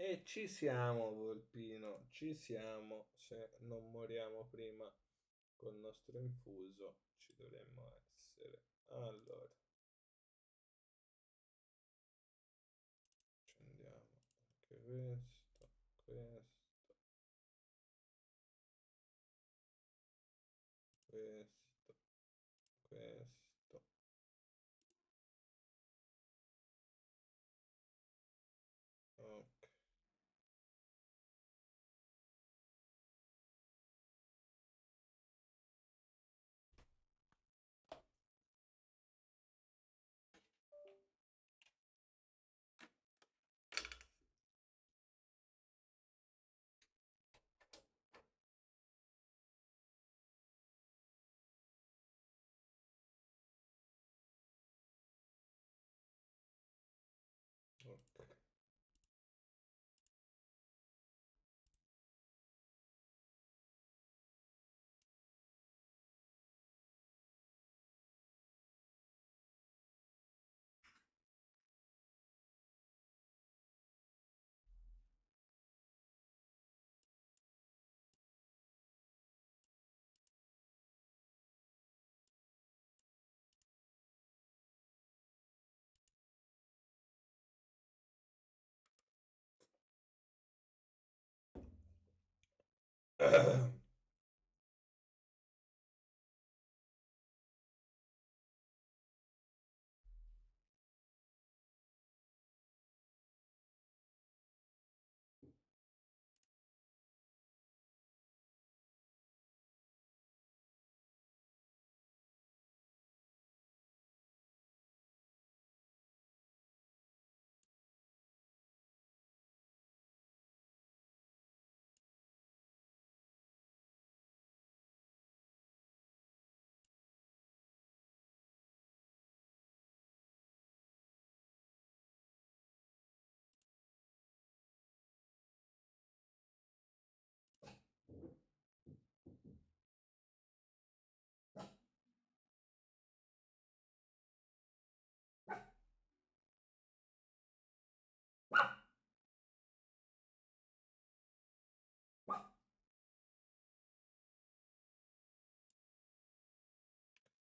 E ci siamo, Volpino, ci siamo. Se non moriamo prima col nostro infuso, ci dovremmo essere. Allora, accendiamo anche questo, questo. Ok. Ok.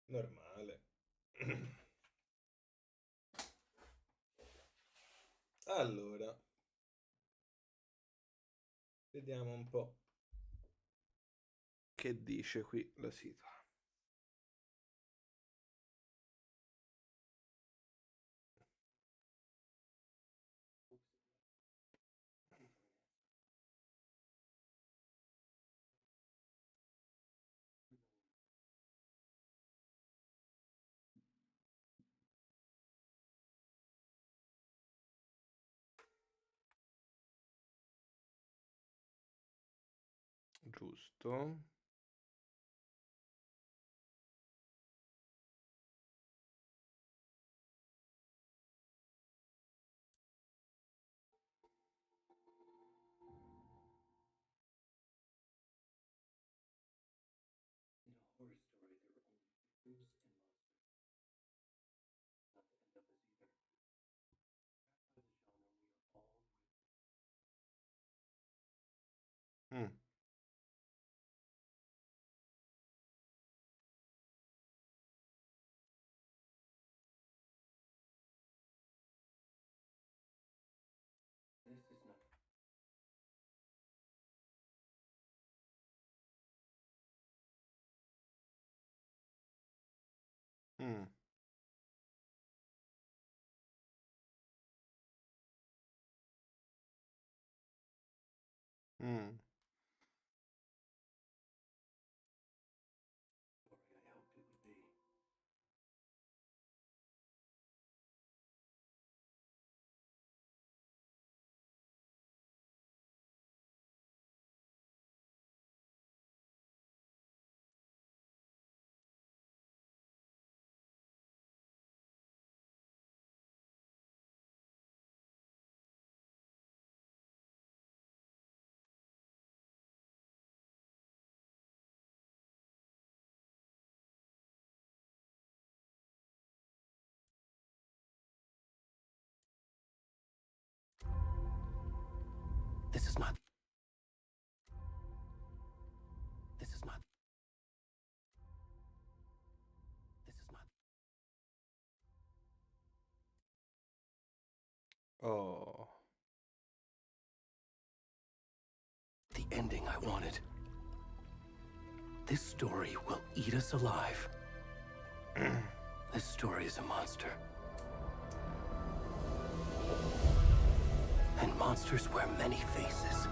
Normale. Allora, vediamo un po' che dice qui la sito. Giusto. Mm, mm, mm, This is not. This is not. This is not. Oh. The ending I wanted. This story will eat us alive. This story is a monster. And monsters wear many faces.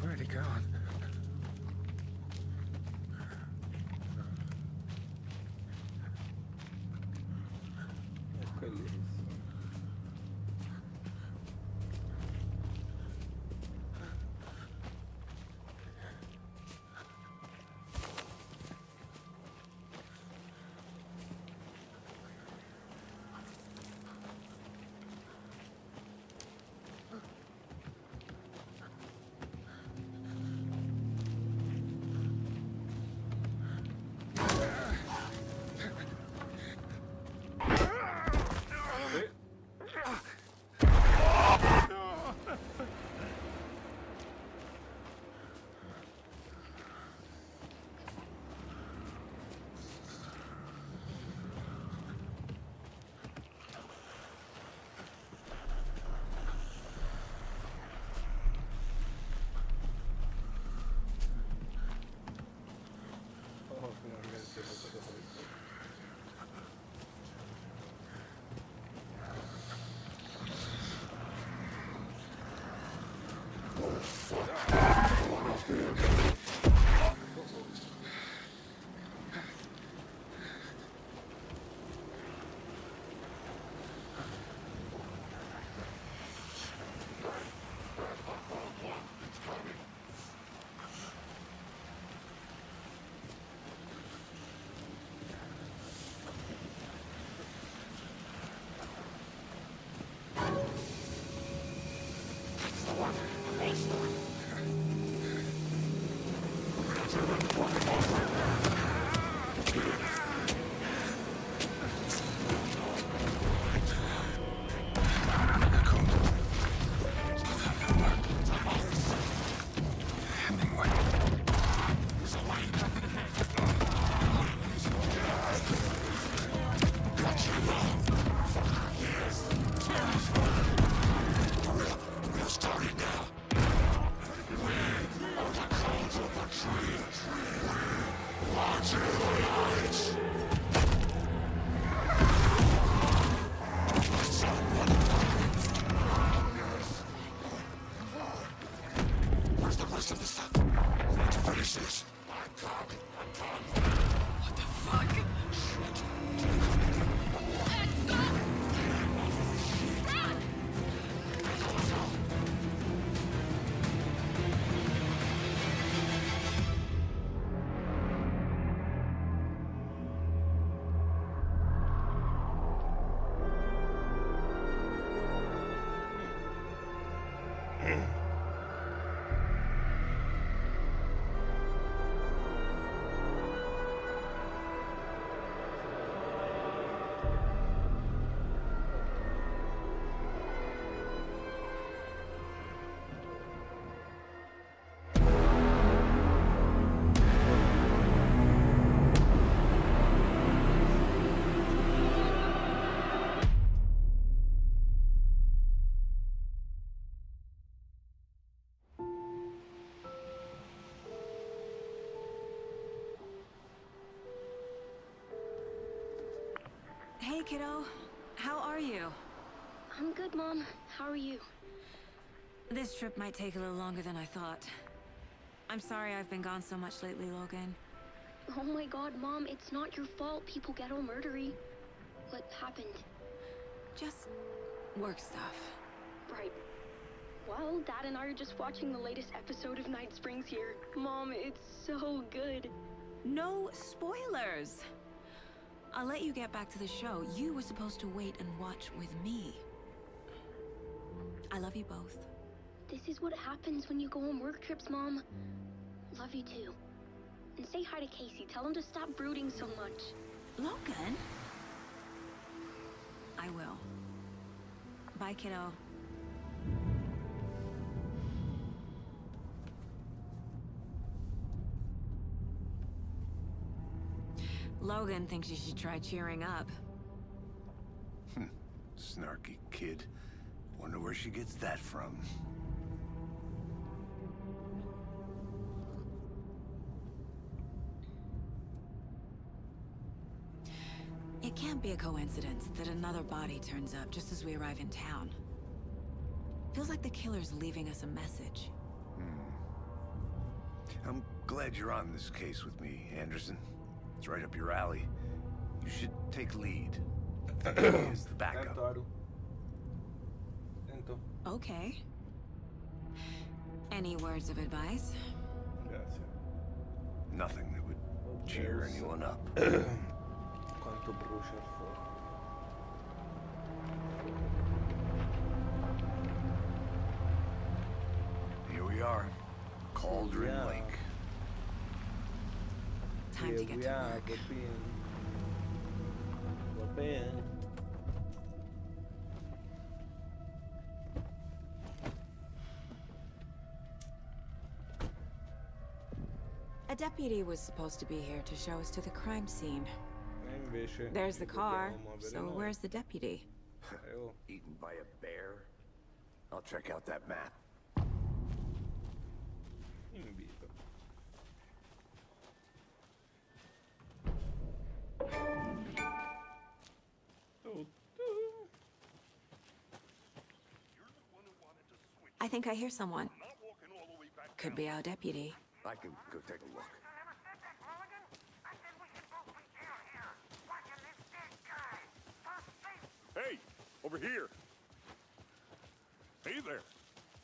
Where'd he go? Bellissimo. Oh, finalmente faccio questo. Hey, kiddo. How are you? I'm good, Mom. How are you? This trip might take a little longer than I thought. I'm sorry I've been gone so much lately, Logan. Oh my god, Mom, it's not your fault people get all murdery. What happened? Just work stuff. Right. Well, Dad and I are just watching the latest episode of Night Springs here. Mom, it's so good. No spoilers! I'll let you get back to the show. You were supposed to wait and watch with me. I love you both. This is what happens when you go on work trips, Mom. Love you too. And say hi to Casey. Tell him to stop brooding so much. Logan? I will. Bye, kiddo. Logan thinks you should try cheering up. Snarky kid. Wonder where she gets that from. It can't be a coincidence that another body turns up just as we arrive in town. Feels like the killer's leaving us a message. I'm glad you're on this case with me, Anderson. It's right up your alley. You should take lead. As the backup. Tento. Okay. Any words of advice? Grazie. Nothing that would cheer anyone up. Quanto brucia il fuoco. Here we are. Cauldron Yeah. Lake. Time to get to work. Va bene. A deputy was supposed to be here to show us to the crime scene. E invece There's the car, dobbiamo muovere so noi. where's the deputy? Oh. Eaten by a bear? I'll check out that map. Invito. I think I hear someone. Could be our deputy. I can go take a look. Hey, over here. Hey there.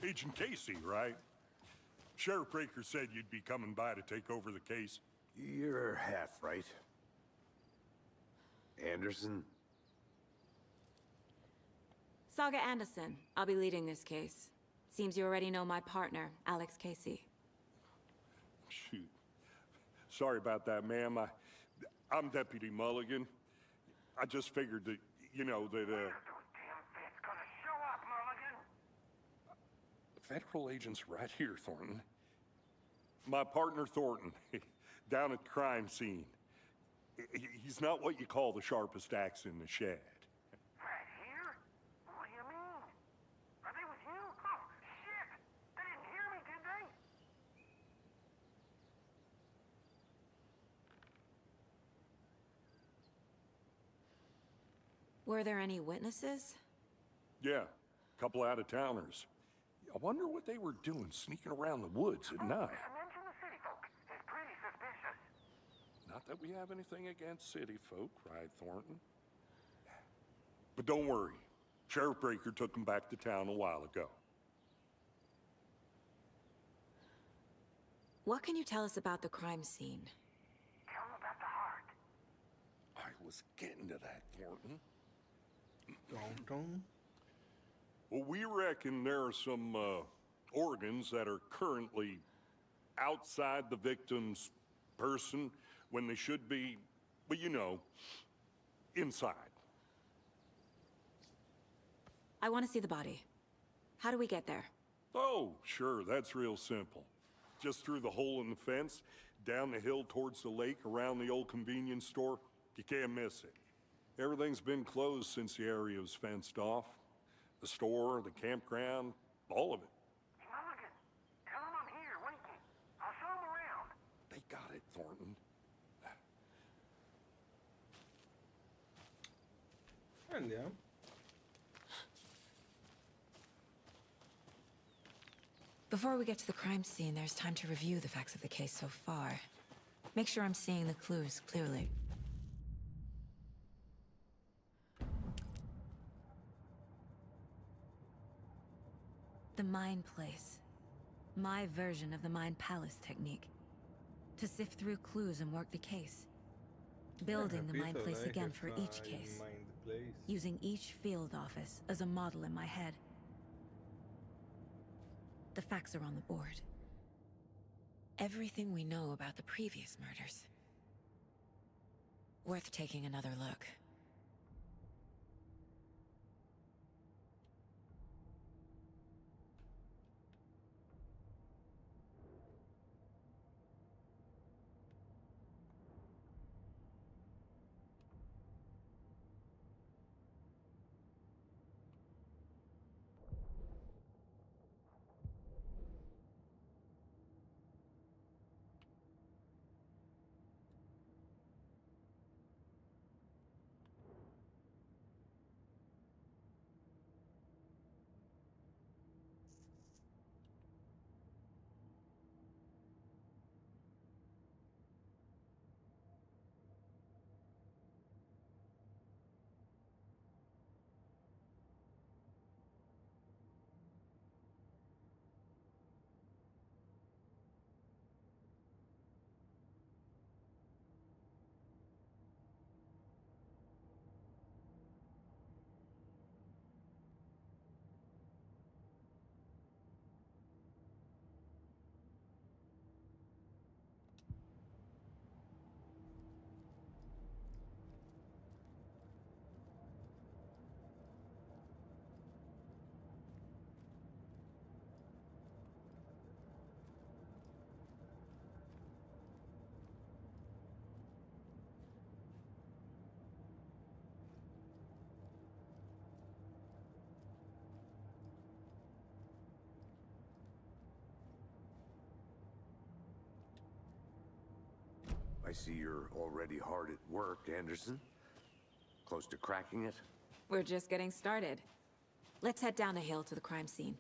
Agent Casey, right? Sheriff Breaker said you'd be coming by to take over the case. You're half right. Anderson? Saga Anderson. I'll be leading this case. Seems you already know my partner, Alex Casey. Shoot. Sorry about that, ma'am. I'm Deputy Mulligan. I just figured that, you know, that, Federal agents right here, Thornton. My partner, Thornton, down at the crime scene. He's not what you call the sharpest axe in the shed. Right here? What do you mean? Are they with you? Oh, shit! They didn't hear me, did they? Were there any witnesses? Yeah, a couple out-of-towners. I wonder what they were doing sneaking around the woods at night. Mention the city folk. It's pretty suspicious. Not that we have anything against city folk, right, Thornton? But don't worry. Sheriff Breaker took them back to town a while ago. What can you tell us about the crime scene? Tell them about the heart. I was getting to that, Thornton. Dun, dun. Well, we reckon there are some organs that are currently outside the victim's person when they should be, well, you know, inside. I want to see the body. How do we get there? Oh, sure, that's real simple. Just through the hole in the fence, down the hill towards the lake, around the old convenience store. You can't miss it. Everything's been closed since the area was fenced off. The store, the campground, all of it. Hey, Mulligan, tell him I'm here, waiting. I'll show him around. They got it, Thornton. Andiamo. Before we get to the crime scene, there's time to review the facts of the case so far. Make sure I'm seeing the clues clearly. The Mind Place. My version of the Mind Palace technique. To sift through clues and work the case. Building the Mind Place again for each case. Using each field office as a model in my head. The facts are on the board. Everything we know about the previous murders. Worth taking another look. I see you're already hard at work, Anderson. Close to cracking it? We're just getting started. Let's head down the hill to the crime scene.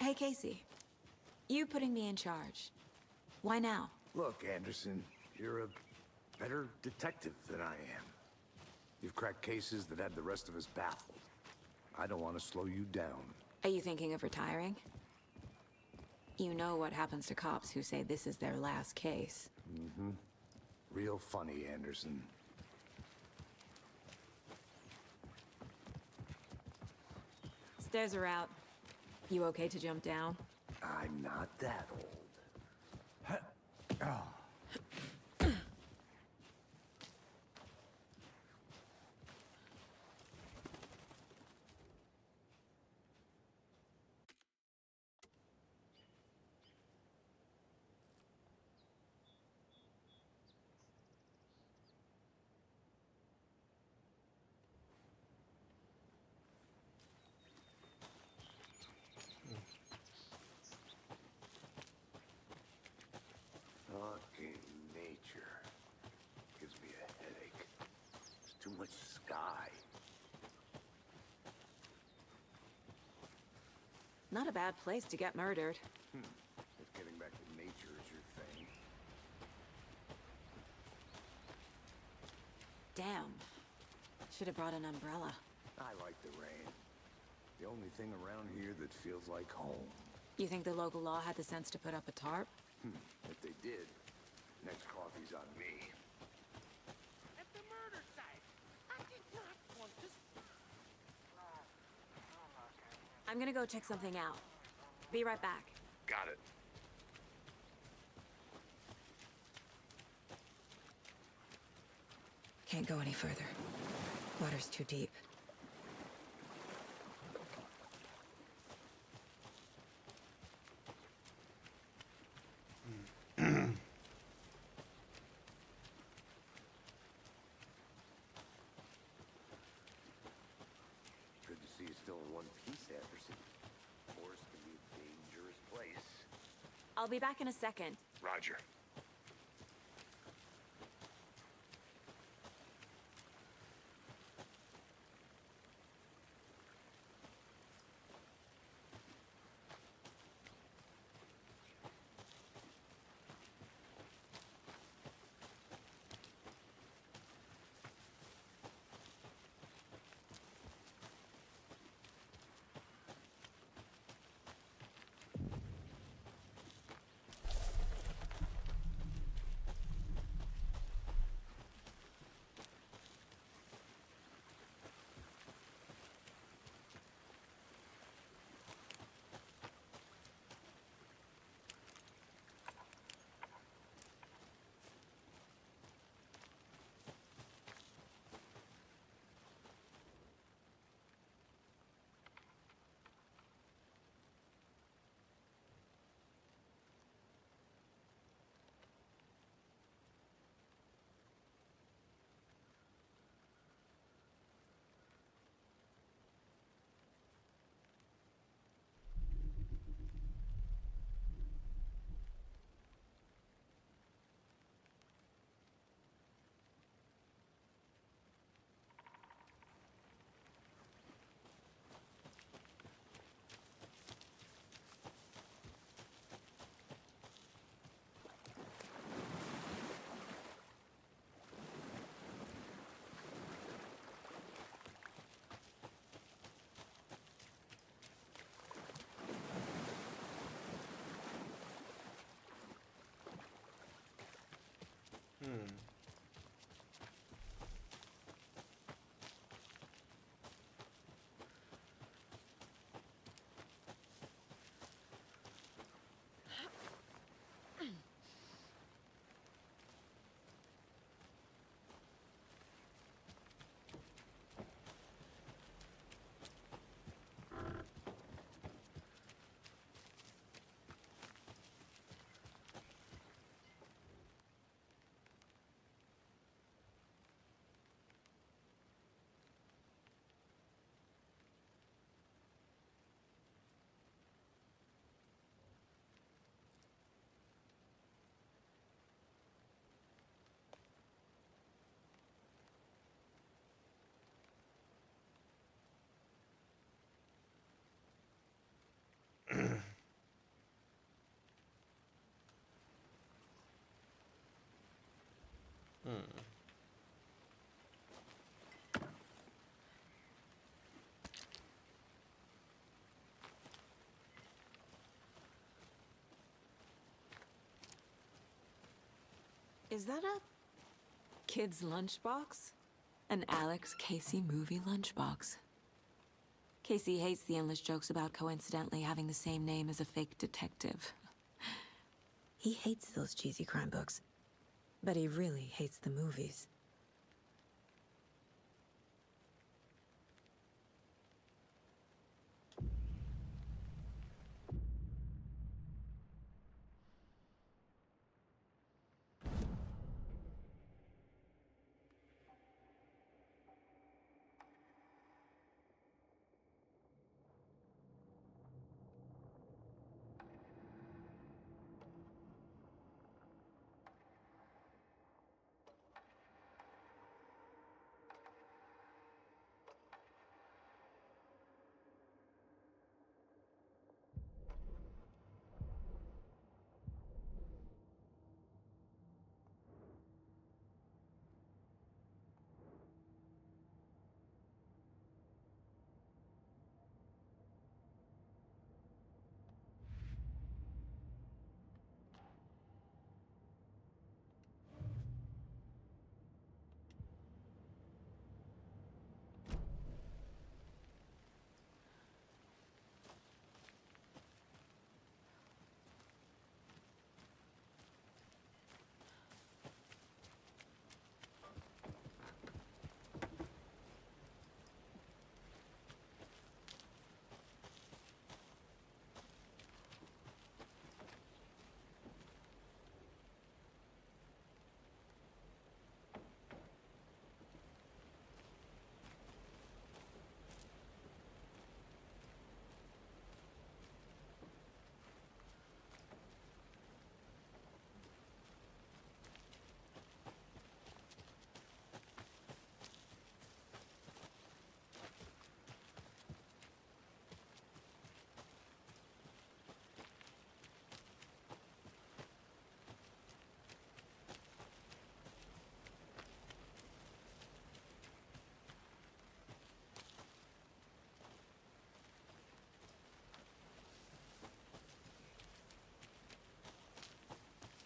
Hey, Casey. You putting me in charge. Why now? Look, Anderson, you're a better detective than I am. You've cracked cases that had the rest of us baffled. I don't want to slow you down. Are you thinking of retiring? You know what happens to cops who say this is their last case. Mm-hmm. Real funny, Anderson. Stairs are out. You okay to jump down? I'm not that old. Oh. Fucking nature. Gives me a headache. There's too much sky. Not a bad place to get murdered. If getting back to nature is your thing. Damn. Should have brought an umbrella. I like the rain. The only thing around here that feels like home. You think the local law had the sense to put up a tarp? If they did, next coffee's on me. At the murder site. I did not want to... I'm gonna go check something out. Be right back. Got it. Can't go any further. Water's too deep. Good to see you still in one piece, Anderson. Forest can be a dangerous place. I'll be back in a second. Roger. Is that a kid's lunchbox? An Alex Casey movie lunchbox. Casey hates the endless jokes about coincidentally having the same name as a fake detective. He hates those cheesy crime books, but he really hates the movies.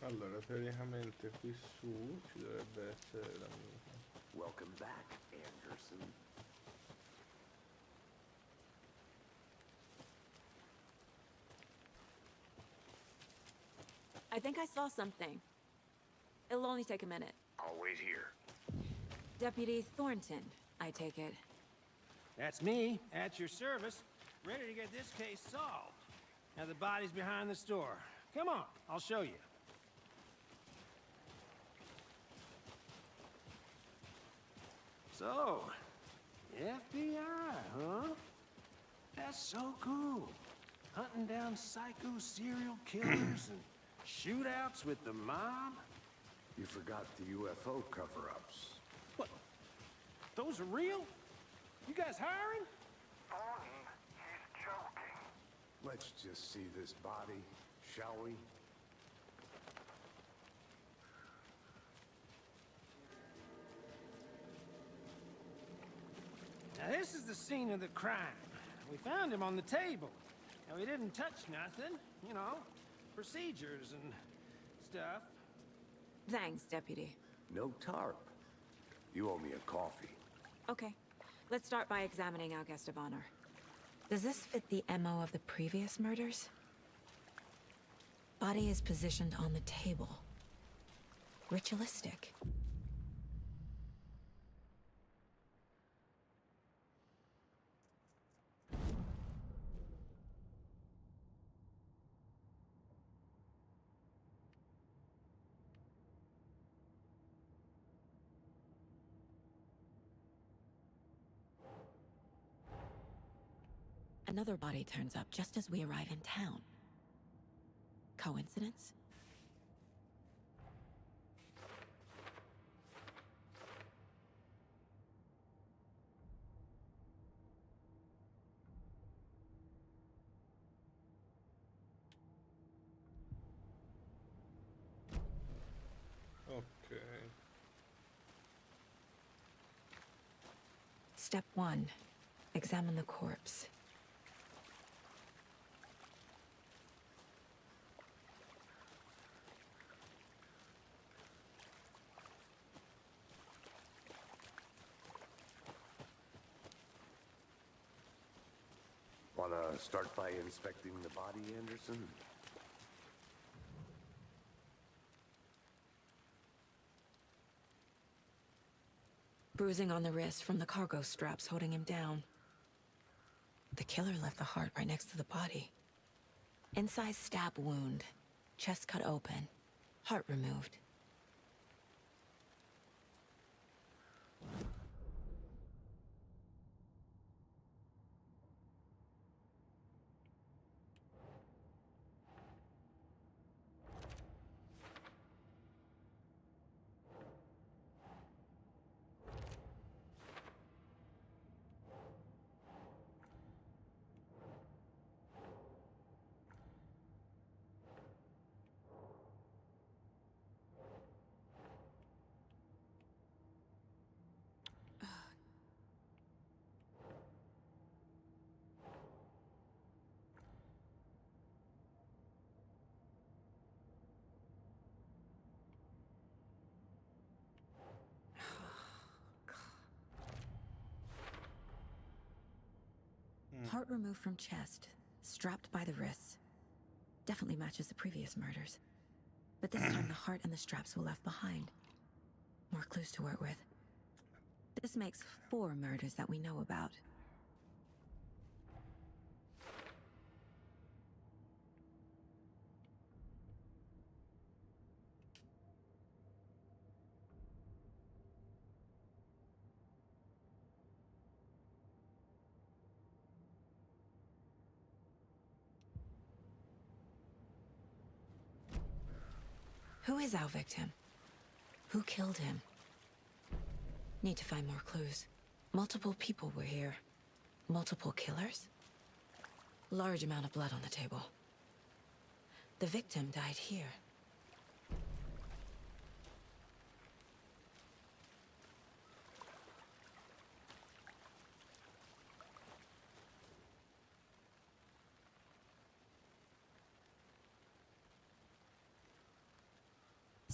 Allora, teoricamente qui su ci dovrebbe essere l'amico. Welcome back, Anderson. I think I saw something. It'll only take a minute. I'll wait here. Deputy Thornton, I take it. That's me, at your service, ready to get this case solved. Now the body's behind the store. Come on, I'll show you. So, FBI, huh? That's so cool. Hunting down psycho serial killers and shootouts with the mob? You forgot the UFO cover-ups. What? Those are real? You guys hiring? Thornton, he's joking. Let's just see this body, shall we? Now this is the scene of the crime. We found him on the table. Now we didn't touch nothing, you know, procedures and stuff. Thanks, Deputy. No tarp. You owe me a coffee. Okay. Let's start by examining our guest of honor. Does this fit the MO of the previous murders? Body is positioned on the table. Ritualistic. Another body turns up just as we arrive in town. Coincidence? Ok. Step 1. Examine the corpse. Wanna start by inspecting the body, Anderson? Bruising on the wrist from the cargo straps holding him down. The killer left the heart right next to the body. Inside stab wound. Chest cut open. Heart removed. Heart removed from chest, strapped by the wrists. Definitely matches the previous murders. But this time the heart and the straps were left behind. More clues to work with. This makes 4 murders that we know about. Who is our victim? Who killed him? Need to find more clues. Multiple people were here. Multiple killers? Large amount of blood on the table. The victim died here.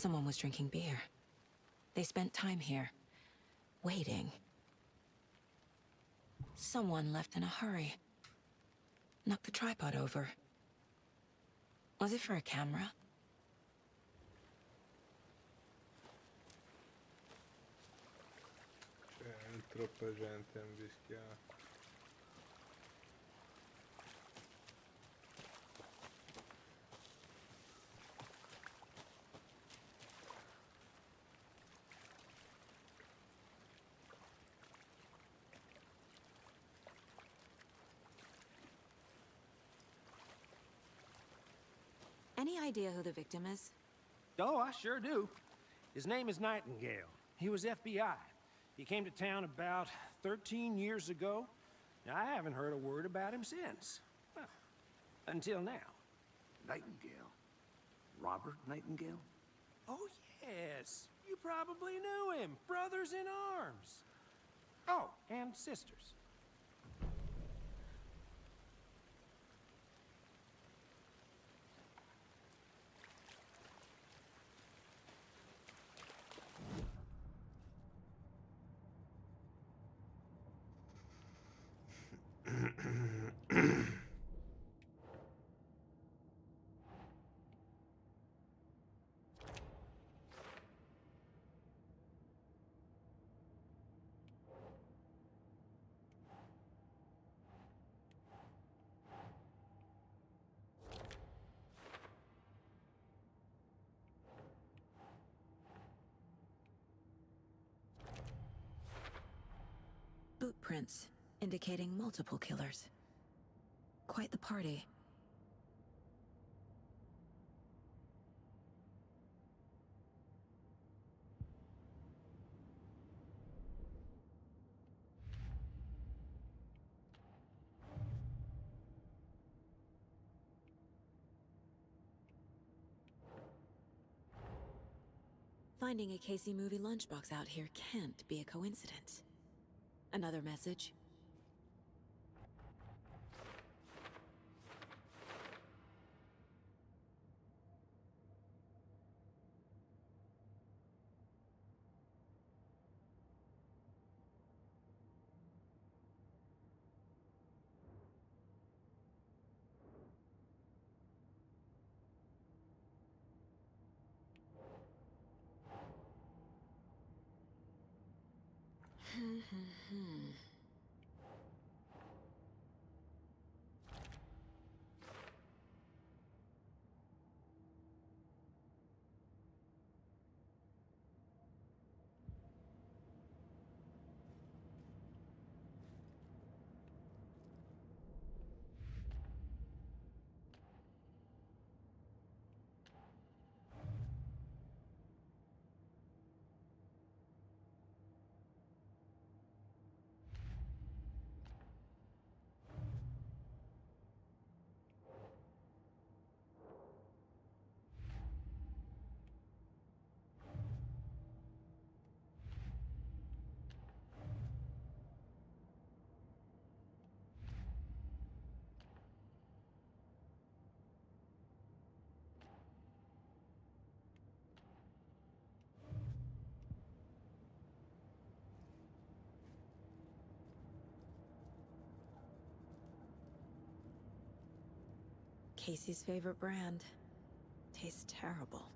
Someone was drinking beer. They spent time here, waiting. Someone left in a hurry. Knocked the tripod over. Was it for a camera? C'è troppa gente invischiata. Any idea who the victim is? Oh, I sure do. His name is Nightingale. He was FBI. He came to town about 13 years ago. Now, I haven't heard a word about him since. Well, until now. Nightingale? Robert Nightingale? Oh, yes. You probably knew him. Brothers in arms. Oh, and sisters. Boot prints, indicating multiple killers. Quite the party. Finding a Casey movie lunchbox out here can't be a coincidence. Another message? Casey's favorite brand. Tastes terrible.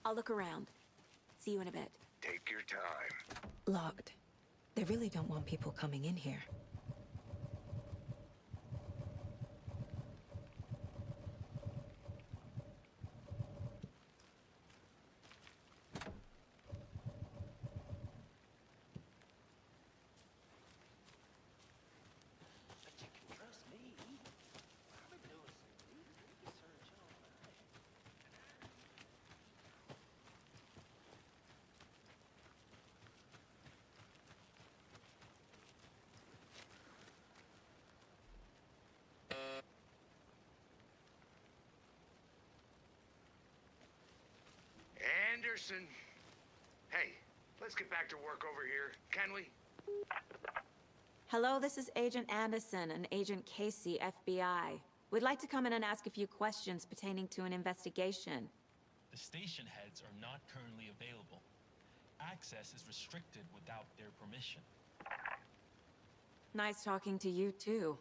I'll look around. See you in a bit. Take your time. Locked. They really don't want people coming in here. But you can trust me. I've been doing some deep research on mine. Anderson. Hey, let's get back to work over here, can we? Hello, this is Agent Anderson and Agent Casey, FBI. We'd like to come in and ask a few questions pertaining to an investigation. The station heads are not currently available. Access is restricted without their permission. Nice talking to you, too.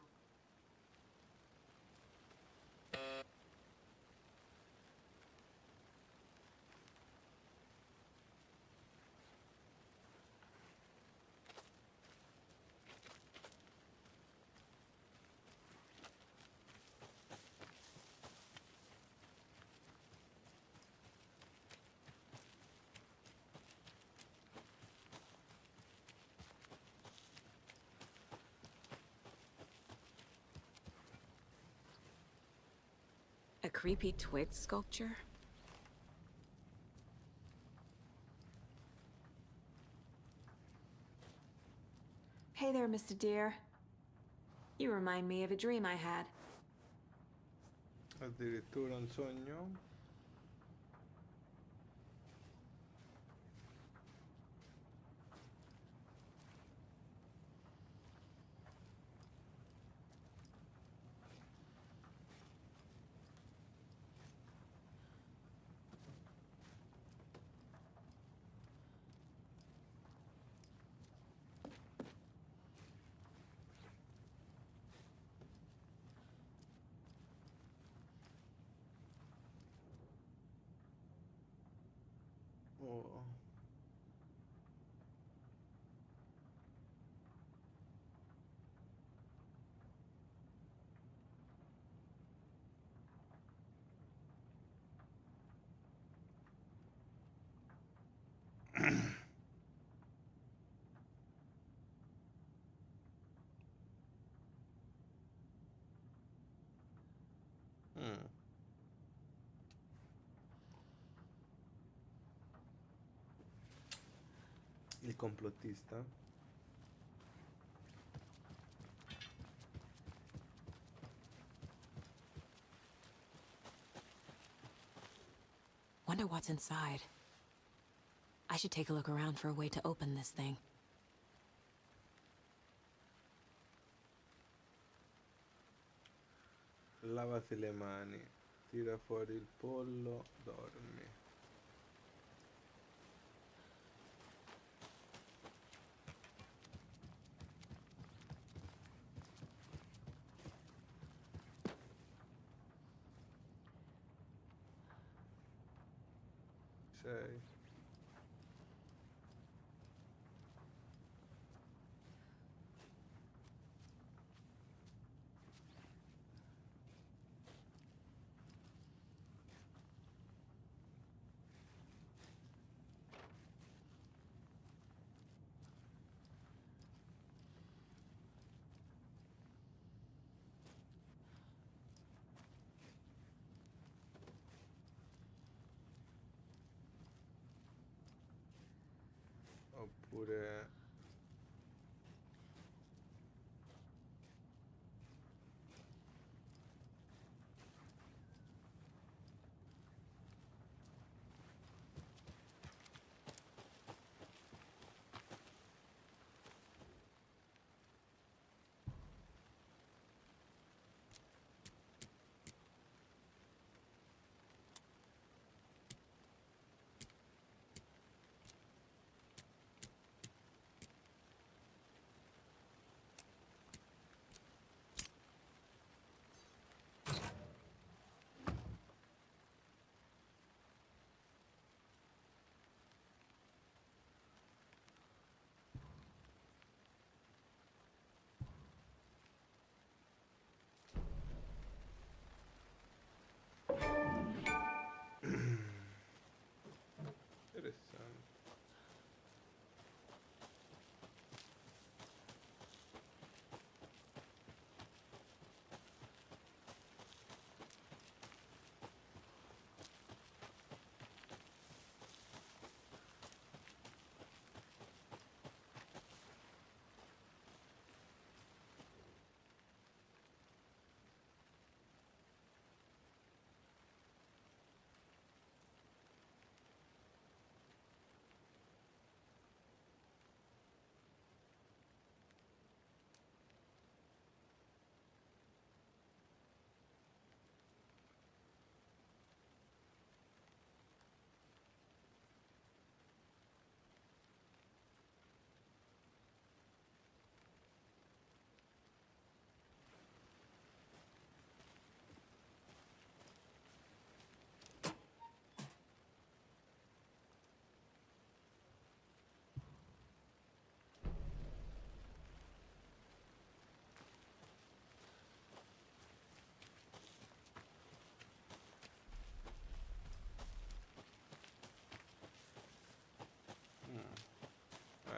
A creepy twig sculpture? Hey there, Mr. Deer. You remind me of a dream I had. Addirittura un sogno. Oh. Mm. Il complottista. Wonder what's inside. I should take a look around for a way to open this thing. Lavati le mani, tira fuori il pollo, dormi. Sei. Oppure...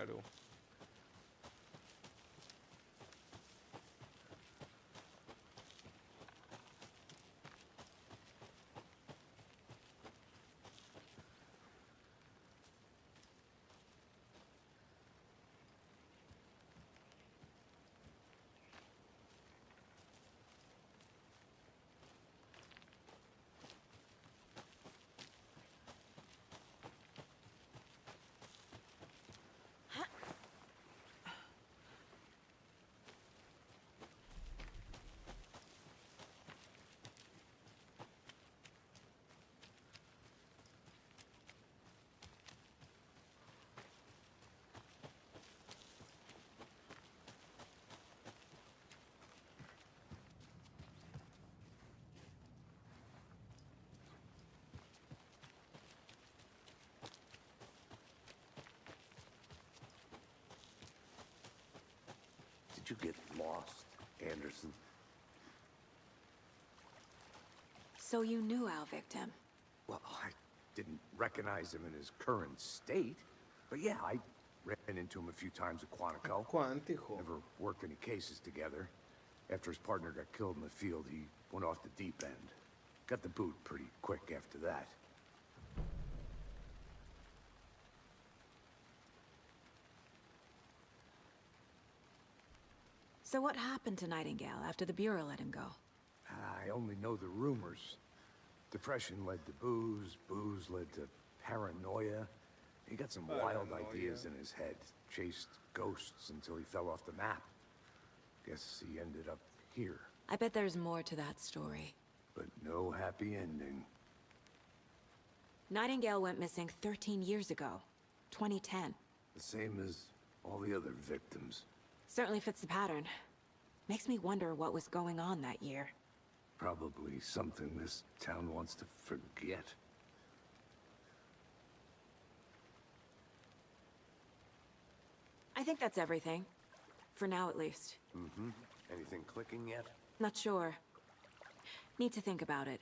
raro. Did you get lost, Anderson? So you knew our victim? Well, I didn't recognize him in his current state. But yeah, I ran into him a few times at Quantico. Quantico. Never worked any cases together. After his partner got killed in the field, he went off the deep end. Got the boot pretty quick after that. So what happened to Nightingale after the Bureau let him go? I only know the rumors. Depression led to booze, booze led to paranoia. He got some wild ideas in his head, chased ghosts until he fell off the map. Guess he ended up here. I bet there's more to that story. But no happy ending. Nightingale went missing 13 years ago, 2010. The same as all the other victims. Certainly fits the pattern. Makes me wonder what was going on that year. Probably something this town wants to forget. I think that's everything. For now, at least. Mm-hmm. Anything clicking yet? Not sure. Need to think about it.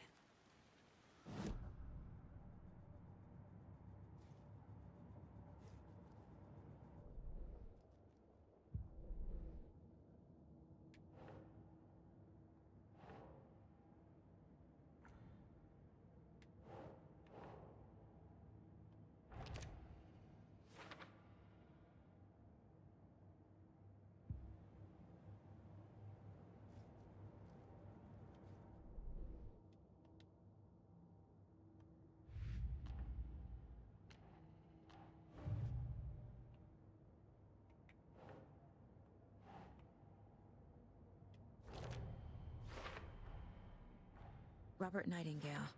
Robert Nightingale,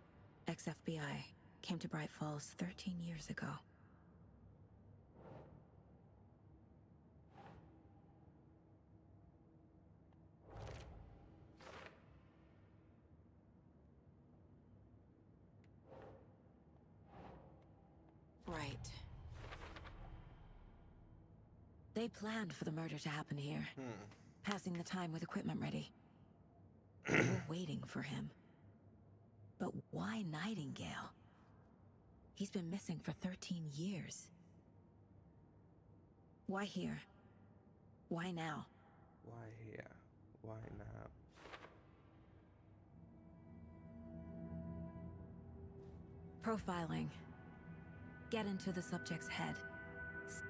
ex-FBI, came to Bright Falls 13 years ago. Right. They planned for the murder to happen here. Passing the time with equipment ready. They were waiting for him. But why Nightingale? He's been missing for 13 years. Why here? Why now? Why here? Why now? Profiling. Get into the subject's head.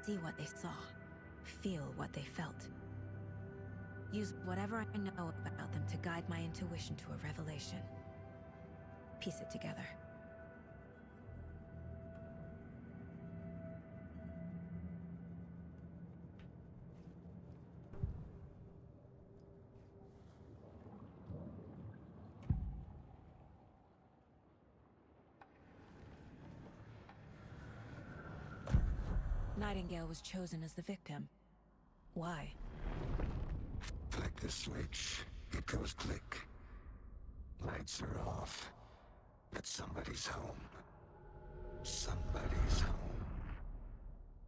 See what they saw. Feel what they felt. Use whatever I know about them to guide my intuition to a revelation. Piece it together. Nightingale was chosen as the victim. Why? Flick the switch. It goes click. Lights are off. But somebody's home. Somebody's home.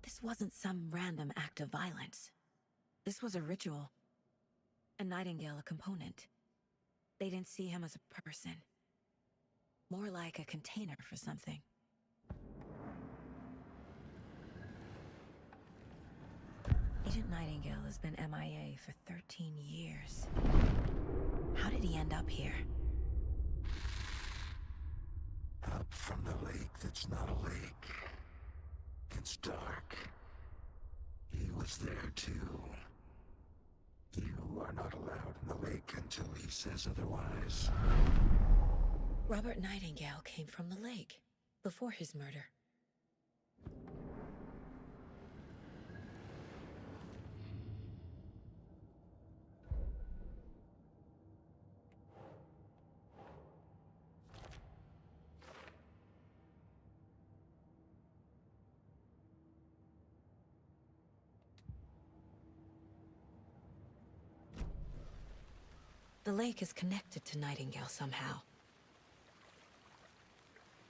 This wasn't some random act of violence. This was a ritual. And Nightingale a component. They didn't see him as a person. More like a container for something. Agent Nightingale has been MIA for 13 years. How did he end up here? Up from the lake that's not a lake. It's dark. He was there too. You are not allowed in the lake until he says otherwise. Robert Nightingale came from the lake before his murder. The lake is connected to Nightingale somehow.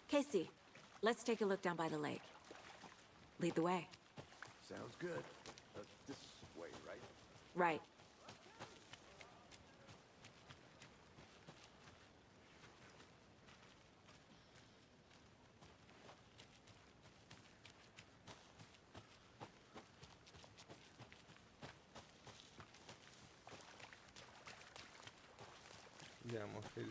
Casey, let's take a look down by the lake. Lead the way. Sounds good. This way, right? Right. Andiamo, Casey.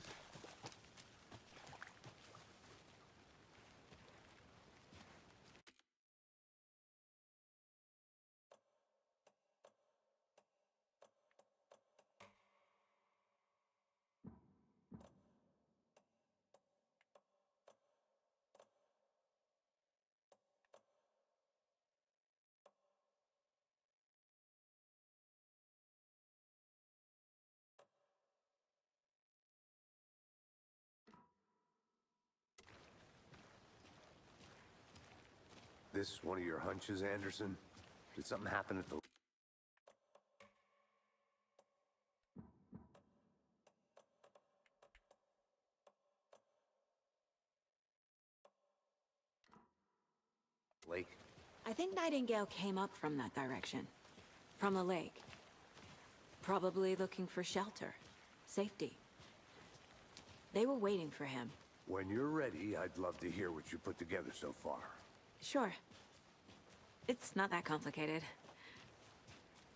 This one of your hunches, Anderson? Did something happen at the... lake? I think Nightingale came up from that direction. From the lake. Probably looking for shelter. Safety. They were waiting for him. When you're ready, I'd love to hear what you put together so far. Sure. It's not that complicated.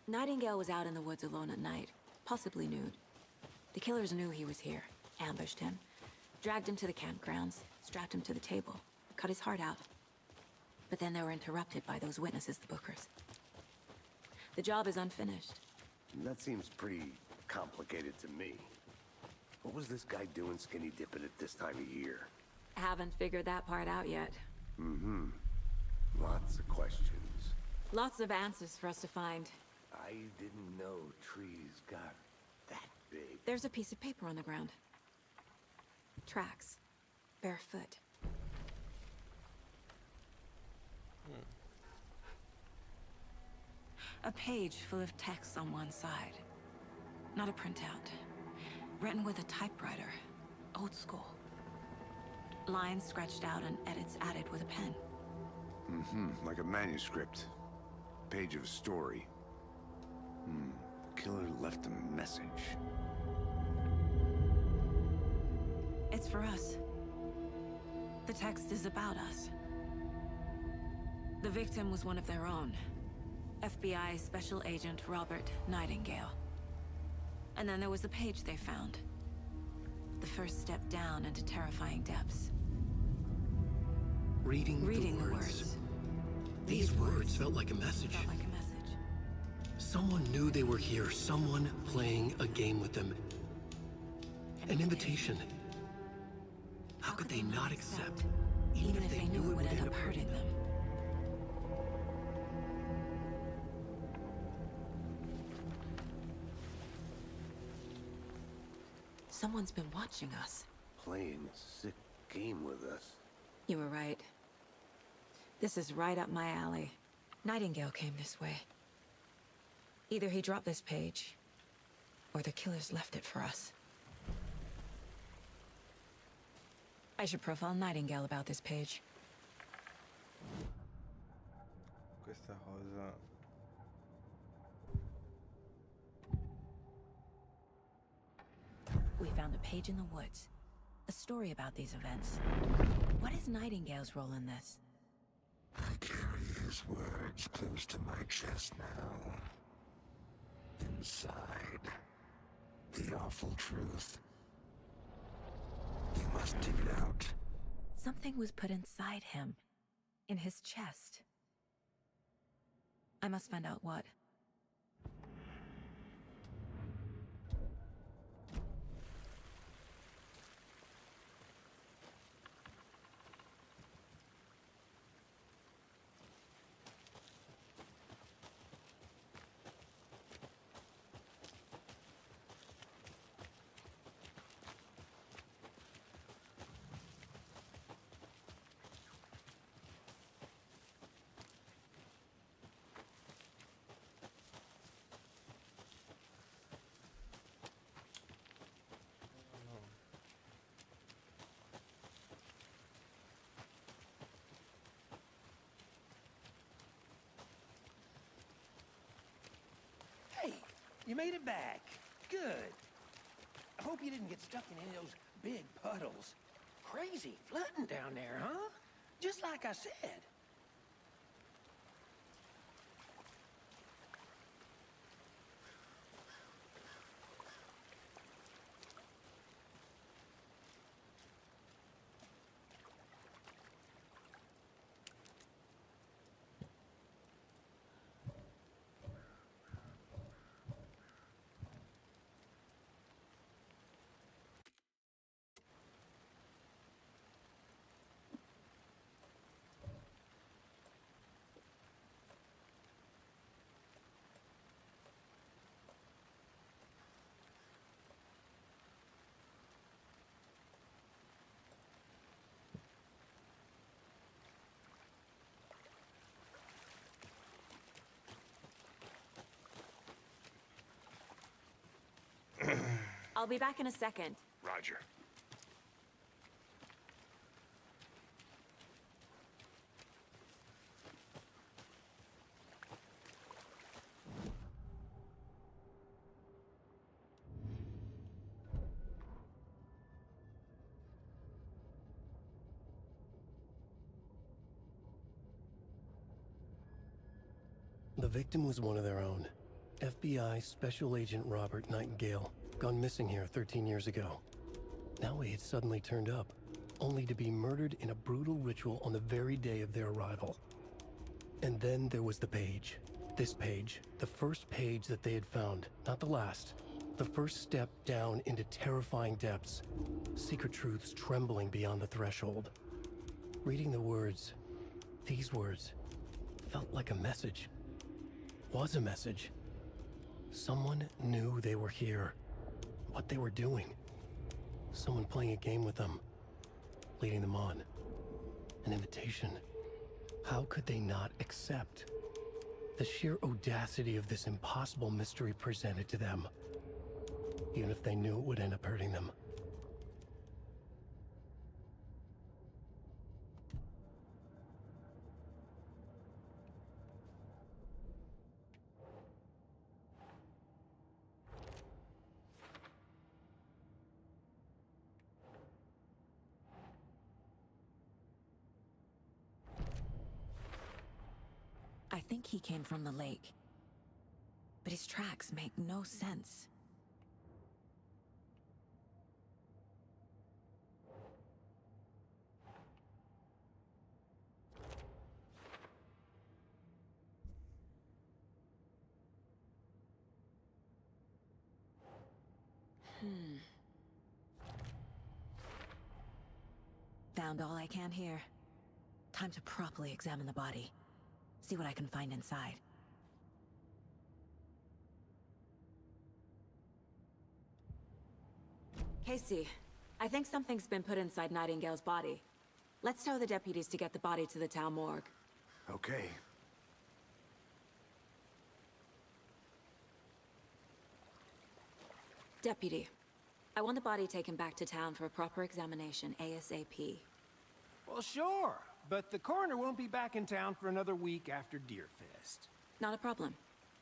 Nightingale was out in the woods alone at night, possibly nude. The killers knew he was here, ambushed him, dragged him to the campgrounds, strapped him to the table, cut his heart out. But then they were interrupted by those witnesses, the Bookers. The job is unfinished. That seems pretty complicated to me. What was this guy doing skinny dipping at this time of year? Haven't figured that part out yet. Mm-hmm. Lots of questions. Lots of answers for us to find. I didn't know trees got that big. There's a piece of paper on the ground. Tracks. Barefoot. A page full of text on one side. Not a printout. Written with a typewriter. Old school. Lines scratched out and edits added with a pen. Mm-hmm. Like a manuscript. Page of a story. Killer left a message. It's for us. The text is about us. The victim was one of their own. FBI Special Agent Robert Nightingale. And then there was the page they found. The first step down into terrifying depths. Reading the words. These words felt like a message. Felt like a message. Someone knew they were here. Someone playing a game with them. An invitation. How could they not accept? Even if they knew it would end up hurting them. Someone's been watching us. Playing a sick game with us. You were right. This is right up my alley. Nightingale came this way. Either he dropped this page, or the killers left it for us. I should profile Nightingale about this page. Questa cosa... We found a page in the woods. A story about these events. What is Nightingale's role in this? I carry his words close to my chest now. Inside, the awful truth. You must dig it out. Something was put inside him, in his chest. I must find out what. Hey, you made it back. Good. I hope you didn't get stuck in any of those big puddles. Crazy flooding down there, huh? Just like I said. I'll be back in a second. Roger. The victim was one of their own. FBI Special Agent Robert Nightingale, gone missing here 13 years ago. Now he had suddenly turned up, only to be murdered in a brutal ritual on the very day of their arrival. And then there was the page. This page, the first page that they had found, not the last. The first step down into terrifying depths. Secret truths trembling beyond the threshold. Reading the words, these words, felt like a message. Was a message. Someone knew they were here. What they were doing. Someone playing a game with them. Leading them on. An invitation. How could they not accept? The sheer audacity of this impossible mystery presented to them. Even if they knew it would end up hurting them. I think he came from the lake. But his tracks make no sense. Found all I can here. Time to properly examine the body. See what I can find inside. Casey, I think something's been put inside Nightingale's body. Let's tell the deputies to get the body to the town morgue. Okay. Deputy, I want the body taken back to town for a proper examination ASAP. Well, sure, but the coroner won't be back in town for another week after Deerfest. Not a problem.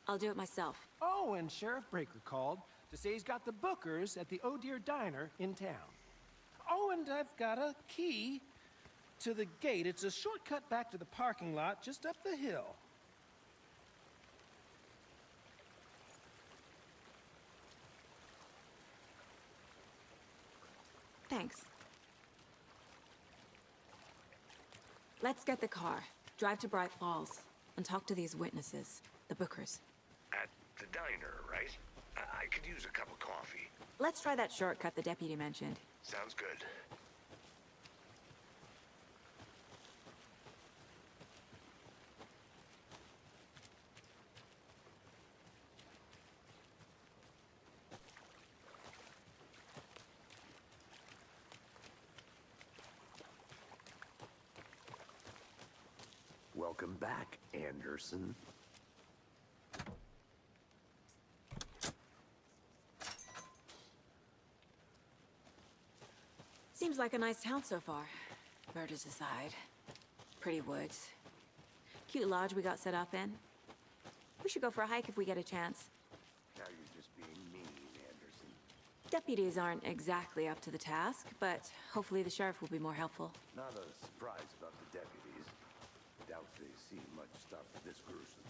I'll do it myself. Oh, and Sheriff Breaker called to say he's got the bookers at the Oh Deer Diner in town. Oh, and I've got a key to the gate. It's a shortcut back to the parking lot just up the hill. Thanks. Let's get the car, drive to Bright Falls, and talk to these witnesses, the Bookers. At the diner, right? I could use a cup of coffee. Let's try that shortcut the deputy mentioned. Sounds good. Welcome back, Anderson. Seems like a nice town so far. Murders aside. Pretty woods. Cute lodge we got set up in. We should go for a hike if we get a chance. Now you're just being mean, Anderson. Deputies aren't exactly up to the task, but hopefully the sheriff will be more helpful. Not a surprise about the deputies. Doubt they've seen much stuff this gruesome.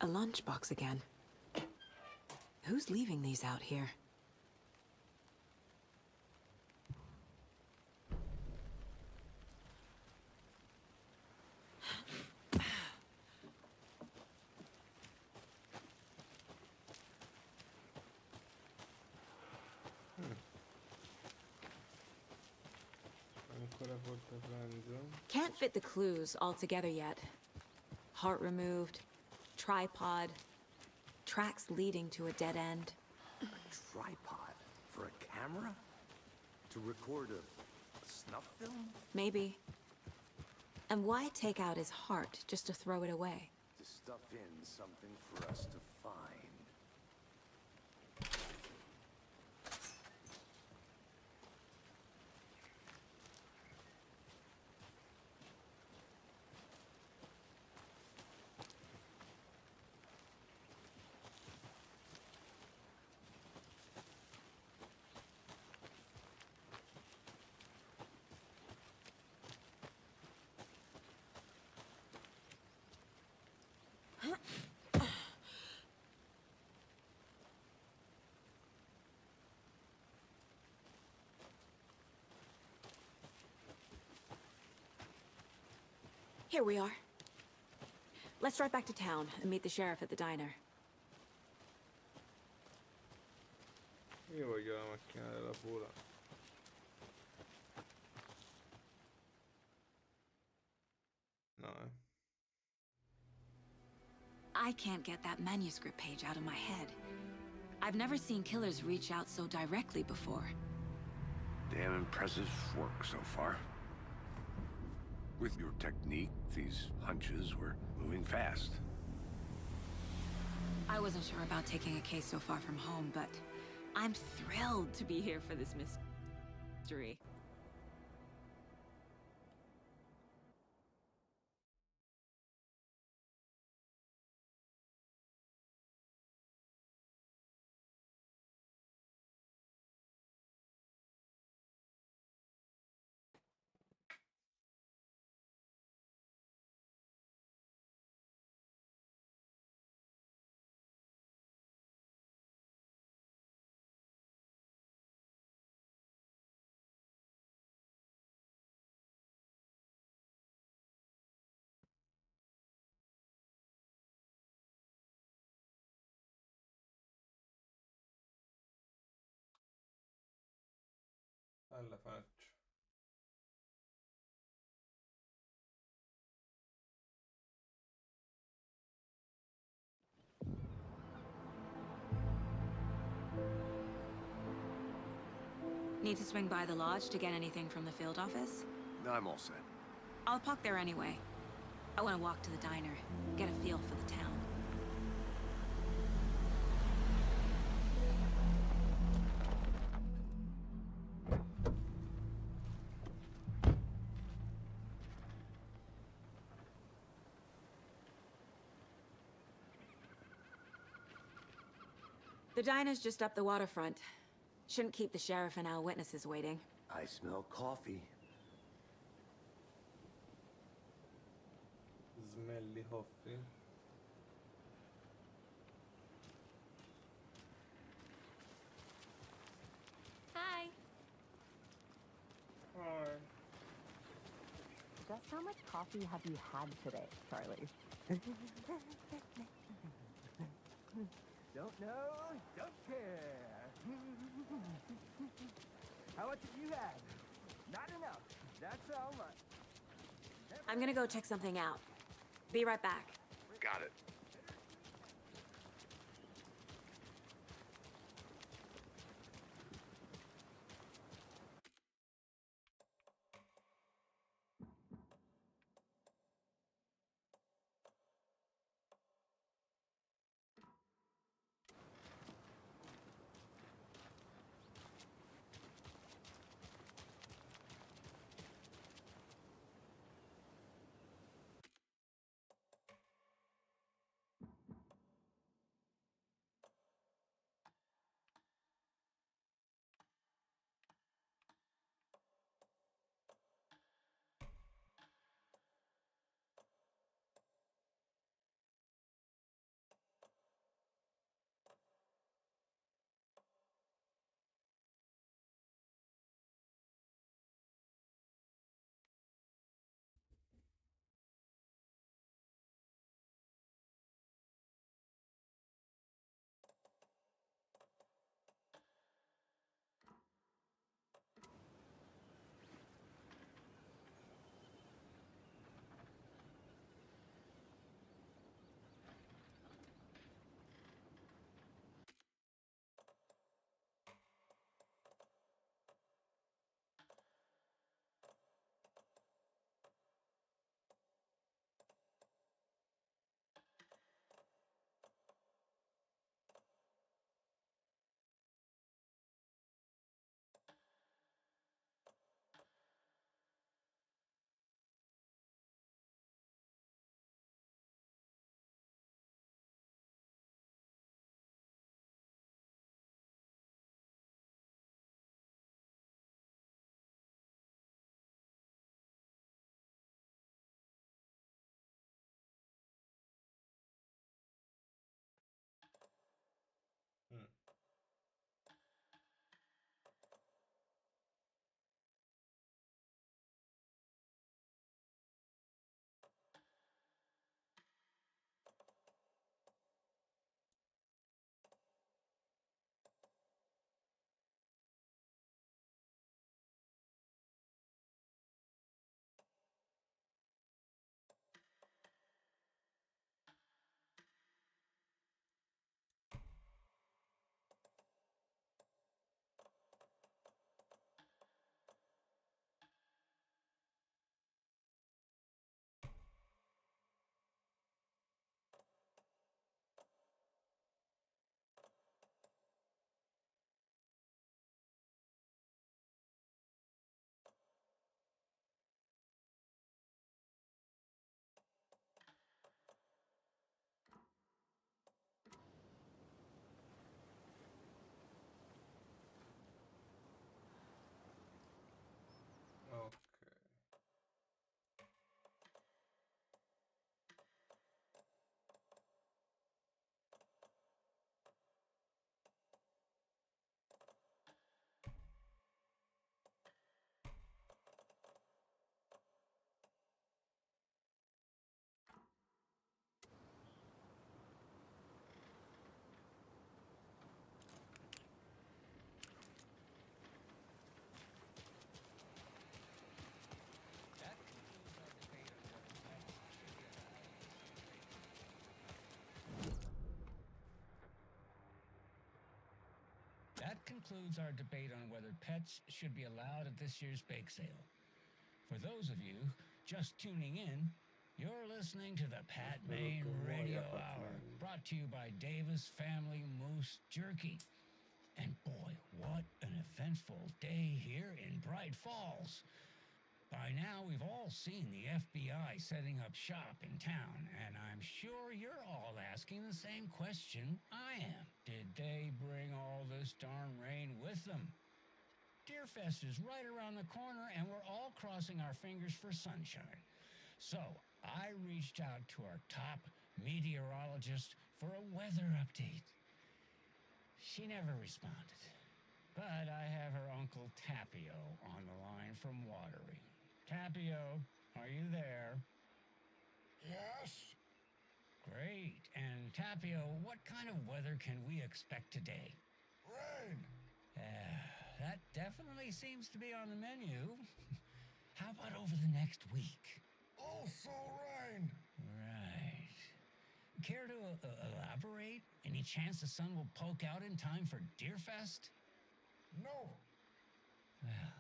A lunchbox again. Who's leaving these out here? Ancora porta pranzo. Can't fit the clues all together yet. Heart removed, tripod, tracks leading to a dead end. A tripod? For a camera? To record a snuff film? Maybe. And why take out his heart just to throw it away? To stuff in something for us to find. Here we are. Let's drive back to town and meet the sheriff at the diner. Io voglio la macchina della pula. No, I can't get that manuscript page out of my head. I've never seen killers reach out so directly before. Damn impressive work so far. With your technique, these hunches were moving fast. I wasn't sure about taking a case so far from home, but I'm thrilled to be here for this mystery. alla faccia. Need to swing by the lodge to get anything from the field office? No, I'm all set. I'll park there anyway. I want to walk to the diner, get a feel for the town. The diner's just up the waterfront. Shouldn't keep the sheriff and our witnesses waiting. I smell coffee. Smelly coffee. Hi. Hi. Just how much coffee have you had today, Charlie? Don't know, don't care. How much have you had? Not enough. That's all right. I'm gonna go check something out. Be right back. Got it. Mm. Okay. That concludes our debate on whether pets should be allowed at this year's bake sale. For those of you just tuning in, you're listening to the Pat Main Radio Hour, brought to you by Davis Family Moose Jerky. And boy, what an eventful day here in Bright Falls. By now, we've all seen the FBI setting up shop in town, and I'm sure you're all asking the same question I am. Did they bring all this darn rain with them? Deerfest is right around the corner, and we're all crossing our fingers for sunshine. So, I reached out to our top meteorologist for a weather update. She never responded. But I have her Uncle Tapio on the line from Watery. Tapio, are you there? Yes? Great. And Tapio, what kind of weather can we expect today? Rain. That definitely seems to be on the menu. How about over the next week? Also rain. Right. Care to elaborate? Any chance the sun will poke out in time for Deerfest? No. Well,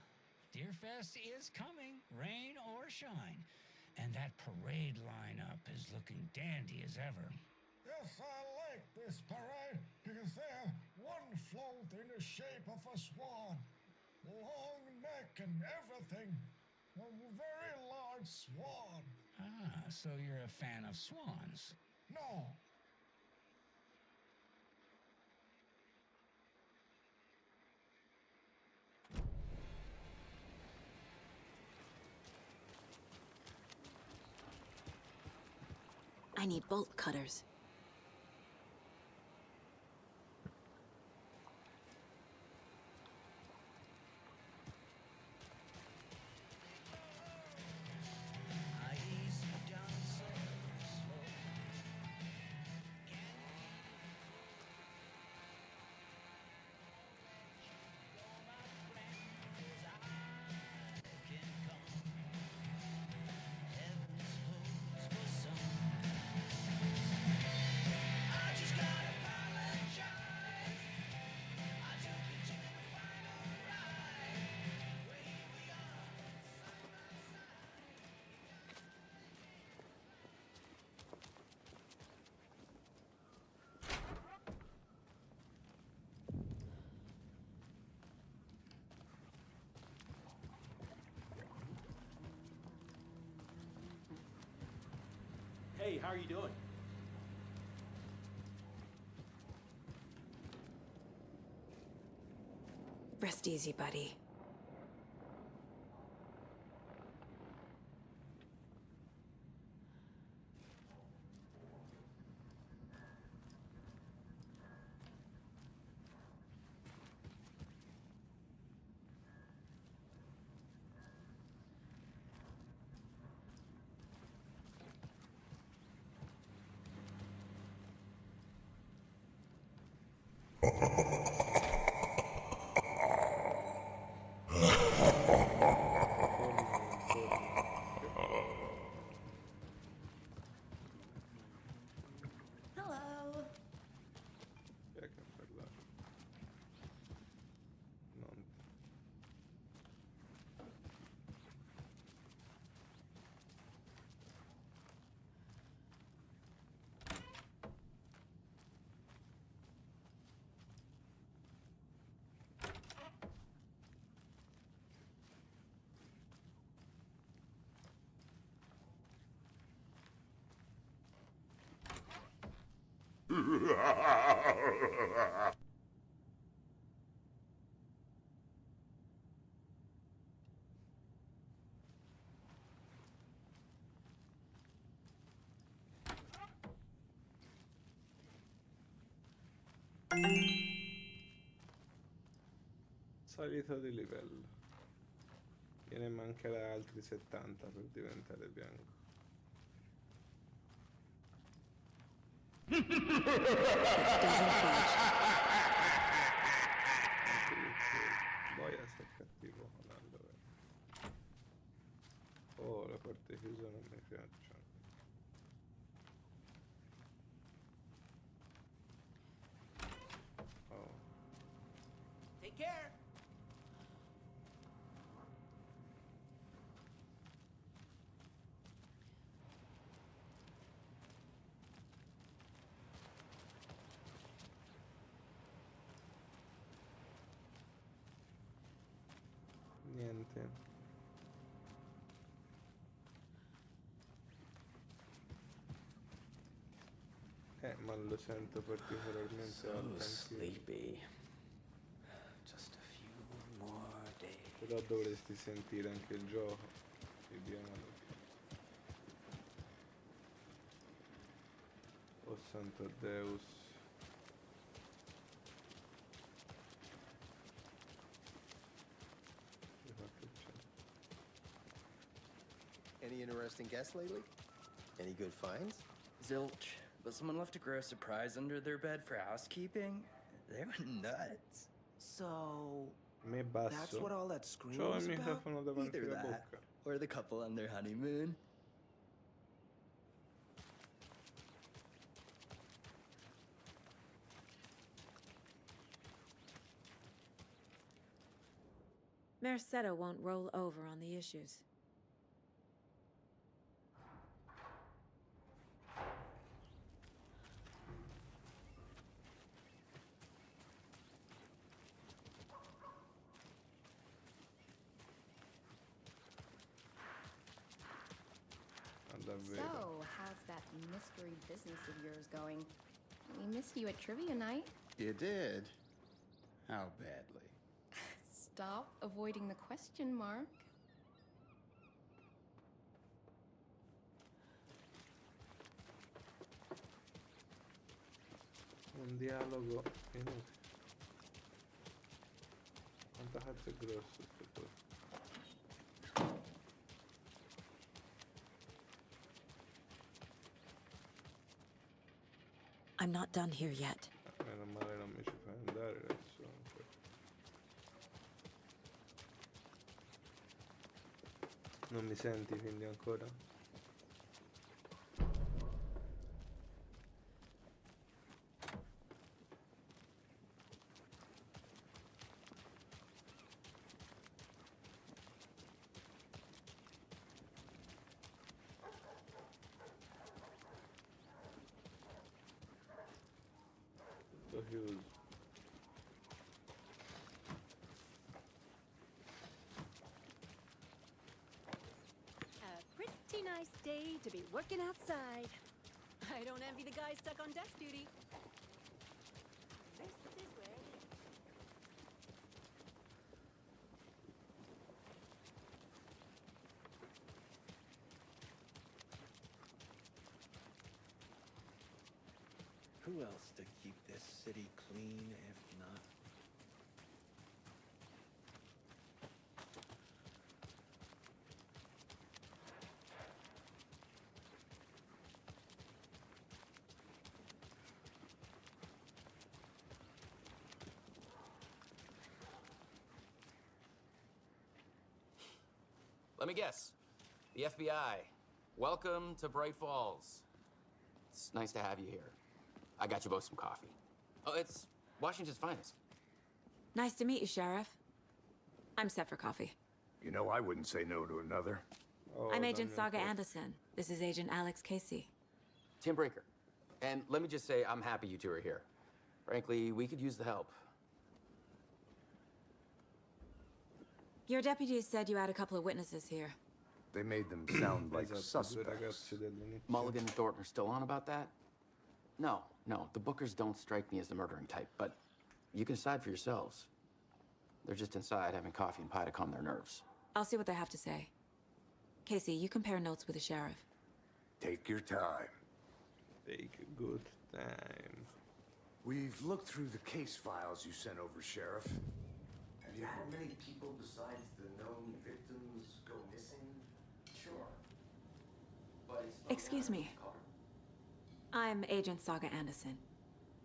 Deerfest is coming, rain or shine. And that parade lineup is looking dandy as ever. Yes, I like this parade because they have one float in the shape of a swan. Long neck and everything. A very large swan. Ah, so you're a fan of swans. No. I need bolt cutters. Hey, how are you doing? Rest easy, buddy. Hello. Chi è che ha parlato? Non. Salito di livello. Gliene mancherà altri 70 per diventare bianco. Boia se è cattivo con allora. Oh, le porte chiuse non mi piacciono. Oh. Take care. Niente. Ma lo sento particolarmente So alto anch'io. sleepy. Just a few more days. Però dovresti sentire anche il gioco, i dialoghi. Oh santo Deus. Any interesting guests lately? Any good finds? Zilch. But someone left a gross surprise under their bed for housekeeping. They went nuts. So... Me that's basso. what all that C'ho screaming il was about? microfono davanti Either alla that, bocca. or the couple on their honeymoon. Merced won't roll over on the issues. Davvero. So, how's that mystery business of yours going? We missed you at trivia night. You did? How badly? Stop avoiding the question, Mark. Un dialogo inutile. Quanto cazzo è grosso sto coso? I'm not done here yet. Meno male non mi ci fai andare adesso ancora. Non mi senti quindi ancora? Tutto chiuso. A pretty nice day to be working outside. I don't envy the guys stuck on desk duty. This is where it is. Who else to keep this city clean if not? Let me guess. The FBI. Welcome to Bright Falls. It's nice to have you here. I got you both some coffee. Oh, it's Washington's finest. Nice to meet you, Sheriff. I'm set for coffee. You know, I wouldn't say no to another. Oh, I'm Agent dammi Saga un po'. Anderson. This is Agent Alex Casey. Tim Breaker. And let me just say, I'm happy you two are here. Frankly, we could use the help. Your deputies said you had a couple of witnesses here. They made them sound like Esatto, due suspects. ragazzi dell'inizio. Mulligan and Thornton are still on about that? No, the Bookers don't strike me as the murdering type, but you can decide for yourselves. They're just inside having coffee and pie to calm their nerves. I'll see what they have to say. Casey, you compare notes with the sheriff. Take your time. Take a good time. We've looked through the case files you sent over, Sheriff. Have you had many people besides the known victims go missing? Sure. But it's not Excuse me. I'm Agent Saga Anderson.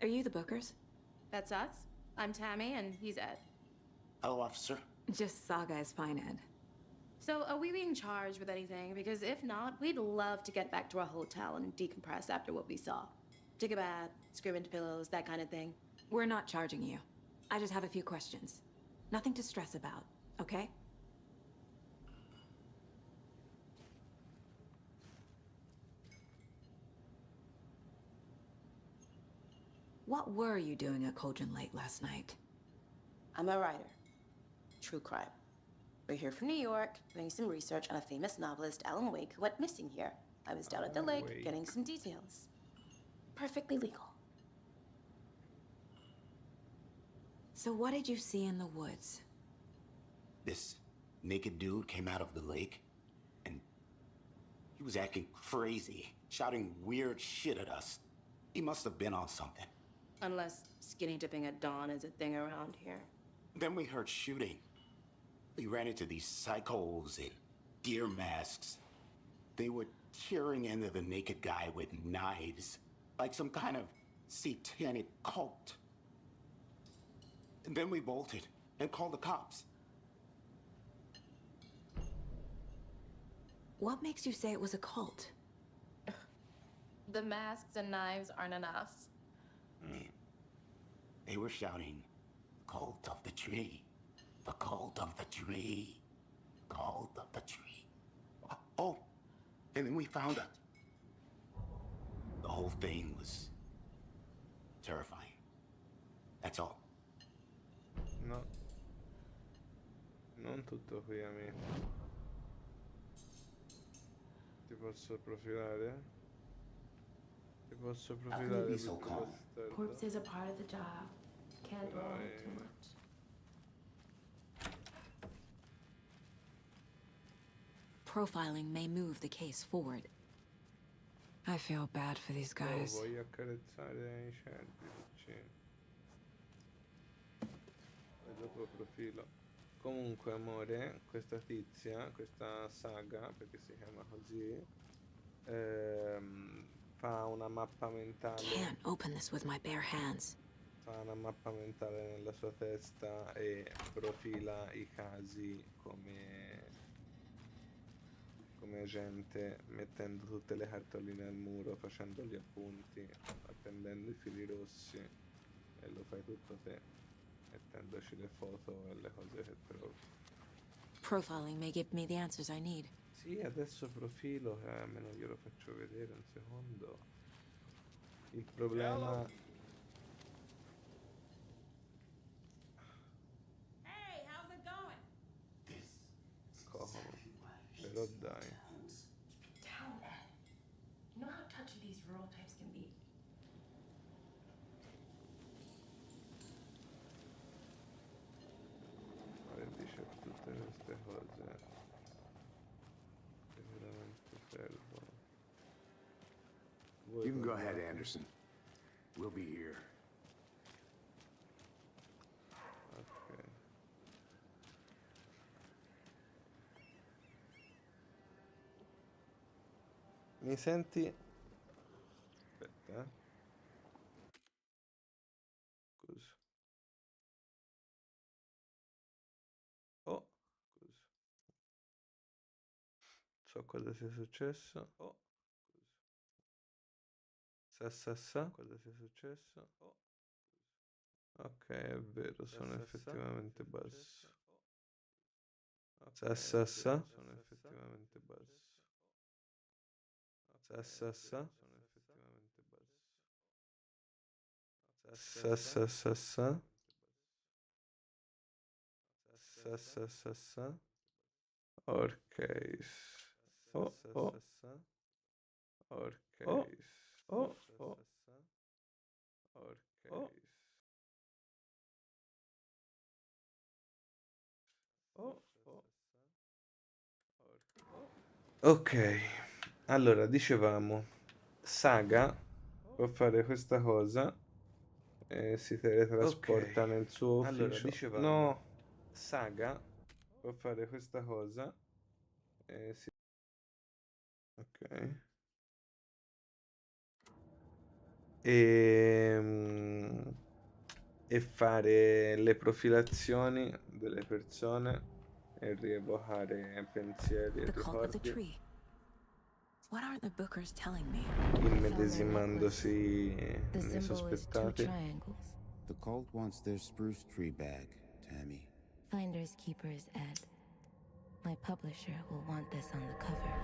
Are you the Bookers? That's us. I'm Tammy, and he's Ed. Hello, officer. Just Saga is fine, Ed. So, are we being charged with anything? Because if not, we'd love to get back to our hotel and decompress after what we saw. Take a bath, scream into pillows, that kind of thing. We're not charging you. I just have a few questions. Nothing to stress about, okay? What were you doing at Cogent late last night? I'm a writer. True crime. We're here from New York, doing some research on a famous novelist, Alan Wake, who went missing here. I was down at the lake, getting some details. Perfectly legal. So what did you see in the woods? This naked dude came out of the lake, and he was acting crazy, shouting weird shit at us. He must have been on something. Unless skinny dipping at dawn is a thing around here. Then we heard shooting. We ran into these psychos in deer masks. They were tearing into the naked guy with knives, like some kind of satanic cult. And then we bolted and called the cops. What makes you say it was a cult? The masks and knives aren't enough. They were shouting, "Cult of the tree, the cult of the tree, cult of the tree." Oh, and then we found it. The whole thing was terrifying. That's all. No. Non tutto qui, amico. Ti posso profilare? Ti posso profilare be so perché calm. bastardo. Corpses are part of the job. Can't dwell on it too much. Profiling may move the case forward. I feel bad for these guys. Voglio accarezzare i cervi, piccini. E dopo profilo. Comunque, amore, questa tizia, questa saga, perché si chiama così, fa una mappa mentale. Can't open this with my bare hands. Fa una mappa mentale nella sua testa e profila i casi come agente, mettendo tutte le cartoline al muro, facendo gli appunti, appendendo i fili rossi, e lo fai tutto te, mettendoci le foto e le cose che trovi. Profiling may give me the answers I need. Sì, adesso profilo, che almeno glielo faccio vedere un secondo. Il problema... Hey, how's it going? Comodo. Però dai. Down, Ed. You know how touchy these rural types can be. Dice tutte queste cose che veramente servono. You can go ahead, Anderson. We'll be here. Ok. Mi senti? Aspetta, Scusa. Oh, scusa. So cosa sia successo. Oh, scusa. Cosa sia successo. Oh. Ok, è vero, sono effettivamente basso. Sono effettivamente basso. Sono effettivamente basso. Ok. Oh, oh. Ok. Oh, oh, oh. Ok. Oh, oh. Ok, allora dicevamo, Saga può fare questa cosa e si teletrasporta nel suo ufficio. Allora dicevamo, no, Saga può fare questa cosa e si... Ok. E fare le profilazioni delle persone e rievocare pensieri e The cult of the ricordi, tree. What aren't the bookers telling me? immedesimandosi The nei symbol is two sospettati. triangles. The cult wants their spruce tree back, Tammy. Finders keepers, Ed. My publisher will want this on the cover.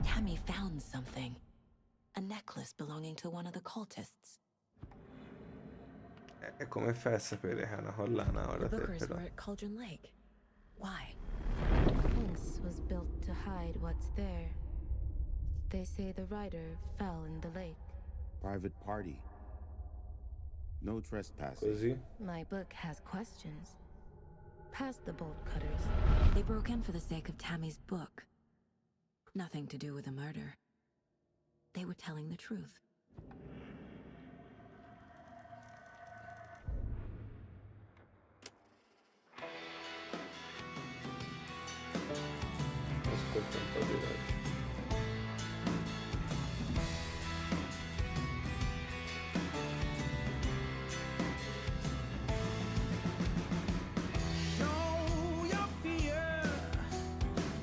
Tammy found something. A necklace belonging to one of the cultists. E come fai a sapere che è una collana ora The te bookers però? were at Cauldron Lake. Why? This was built to hide what's there. They say the rider fell in the lake. Private party. No trespassing. Così? My book has questions. Past the bolt cutters. They broke in for the sake of Tammy's book. Nothing to do with a murder. They were telling the truth. Ascolta un po' di radio. Show your fear,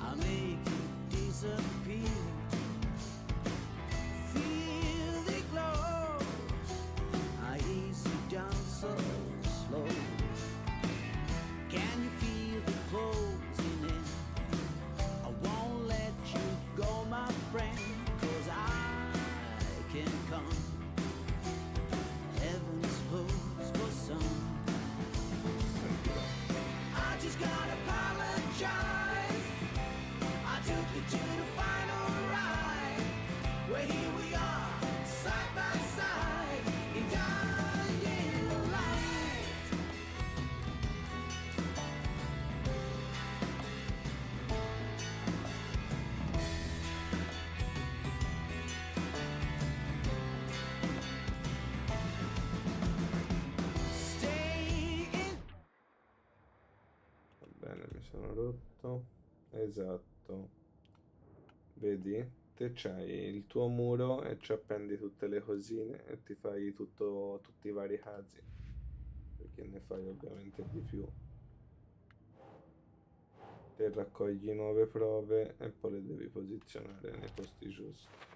I'll make it disappear. Feel the glow, I ease you down so slow. Can you feel the closing in? I won't let you go, my friend, 'cause I can come. Heaven's closed for some. I just gotta apologize. I took you to the final ride, where here we are, side by side, in dying light. Stay in. Va bene, mi sono rotto. Esatto. Vedi? Te c'hai il tuo muro e ci appendi tutte le cosine e ti fai tutti i vari casi. Perché ne fai ovviamente di più. Te raccogli nuove prove e poi le devi posizionare nei posti giusti.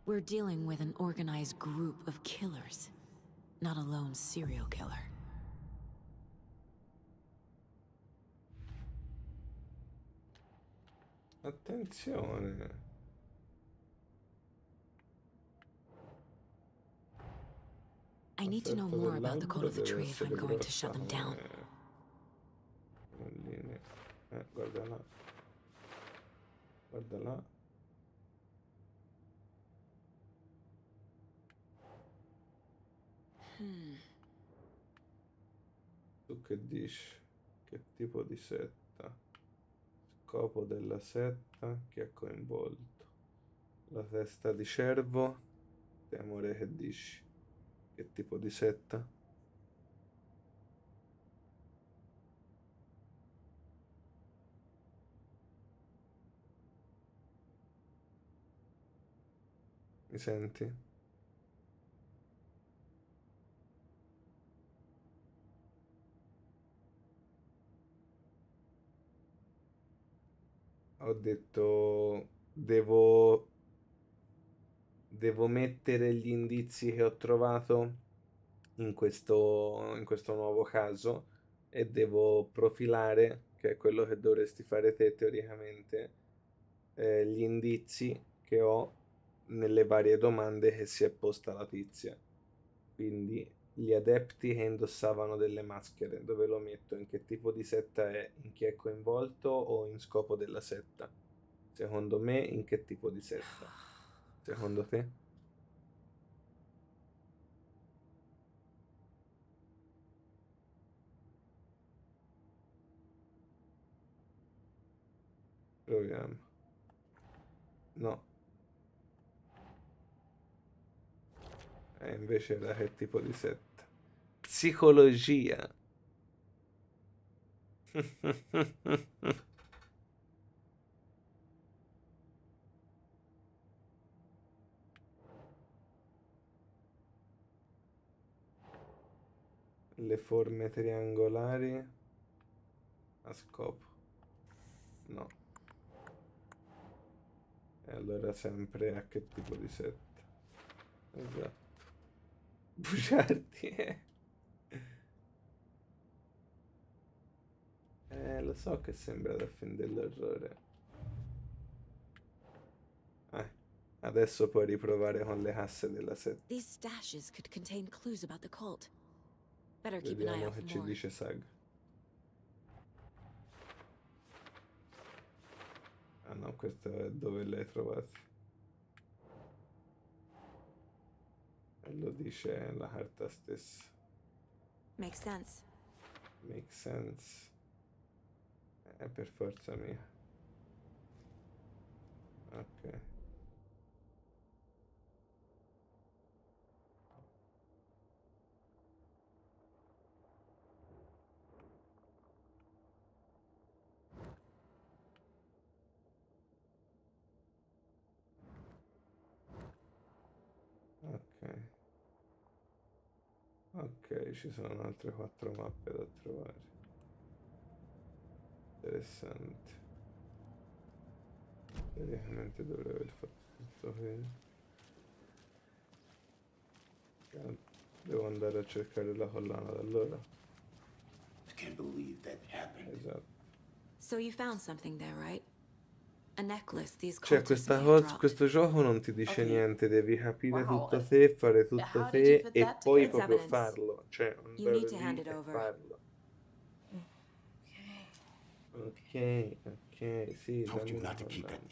We're dealing with an organized group of killers, not a lone serial killer. Attenzione! I need to know more about the code of the tree if I'm going to shut them down. Palline. Guarda là. Guarda là. Tu che dici? Che tipo di setta? Scopo della setta che ha coinvolto? La testa di cervo? Te amore che dici? Che tipo di setta? Mi senti? Ho detto devo mettere gli indizi che ho trovato in questo nuovo caso e devo profilare, che è quello che dovresti fare te teoricamente, gli indizi che ho nelle varie domande che si è posta la tizia. Quindi gli adepti che indossavano delle maschere, dove lo metto? In che tipo di setta è? In chi è coinvolto o in scopo della setta? Secondo me in che tipo di setta? Secondo te? Proviamo. No. E invece era che tipo di setta? Psicologia. Le forme triangolari a scopo. No. E allora sempre a che tipo di setta? Esatto. Bugiardi, lo so che sembra da film dell'orrore. Adesso puoi riprovare con le casse della setta. These stashes could contain clues about the cult. Better keep an eye Vediamo out che for ci more. dice Sag. Ah no, questo è dove l'hai trovato. E lo dice la carta stessa. Makes sense. Make sense. Per forza mia. Ok. Ok. Ok, ci sono altre 4 mappe da trovare. Interessante. Teoricamente dovrei aver fatto tutto qui. Devo andare a cercare la collana da allora. I can't believe that happened. Esatto. So you found something there, right? A necklace these Cioè, cultists may have dropped. questo gioco non ti dice Ok. niente, devi capire Wow. tutto te, fare tutto How did you te put e that poi together? proprio It's evidence. farlo. Cioè, You need andare to lì hand it e over. farlo. Ok, sì, dammi una collana.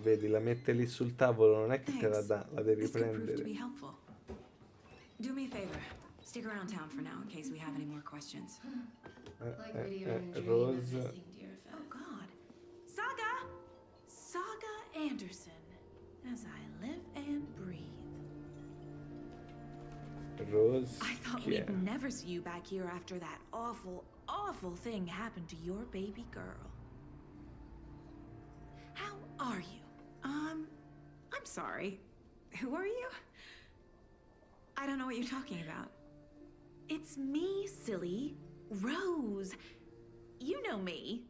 Vedi, la mette lì sul tavolo, non è che te la dà, la devi This could prove to be prendere. helpful. Do me a favor. Stick around town for now in case we have any more questions. Rose. Oh God. Saga! Saga Anderson. As I live and breathe. Rose. I thought Chi è? we'd never see you back here after that awful, awful thing happened to your baby girl. How are you? I'm sorry. Who are you? I don't know what you're talking about. It's me, silly. Rose. You know me.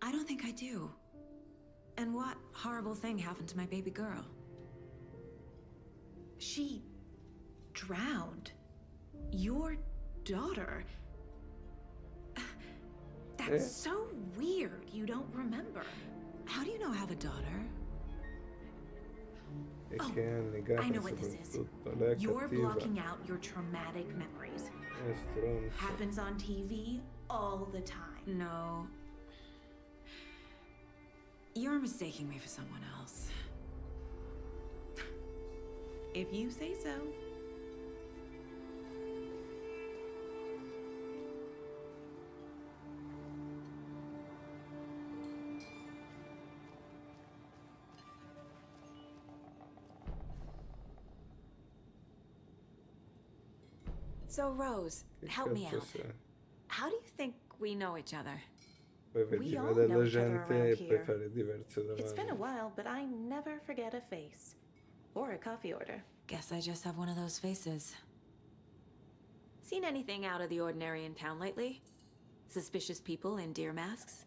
I don't think I do. And what horrible thing happened to my baby girl? She drowned. Your daughter. That's so weird you don't remember. How do you know I have a daughter? E che è negata I know what this is. soprattutto. Lei è You're cattiva. blocking out your traumatic memories. È stronza. Happens on TV all the time. No. You're mistaking me for someone else. If you say so. So, Rose, help me out. Cazzo sei? How do you think we know each other? Poi vedi all della know each other gente around e puoi here. fare diverse It's been a domande. while, but I never forget a face. Or a coffee order. Guess I just have one of those faces. Seen anything out of the ordinary in town lately? Suspicious people in deer masks?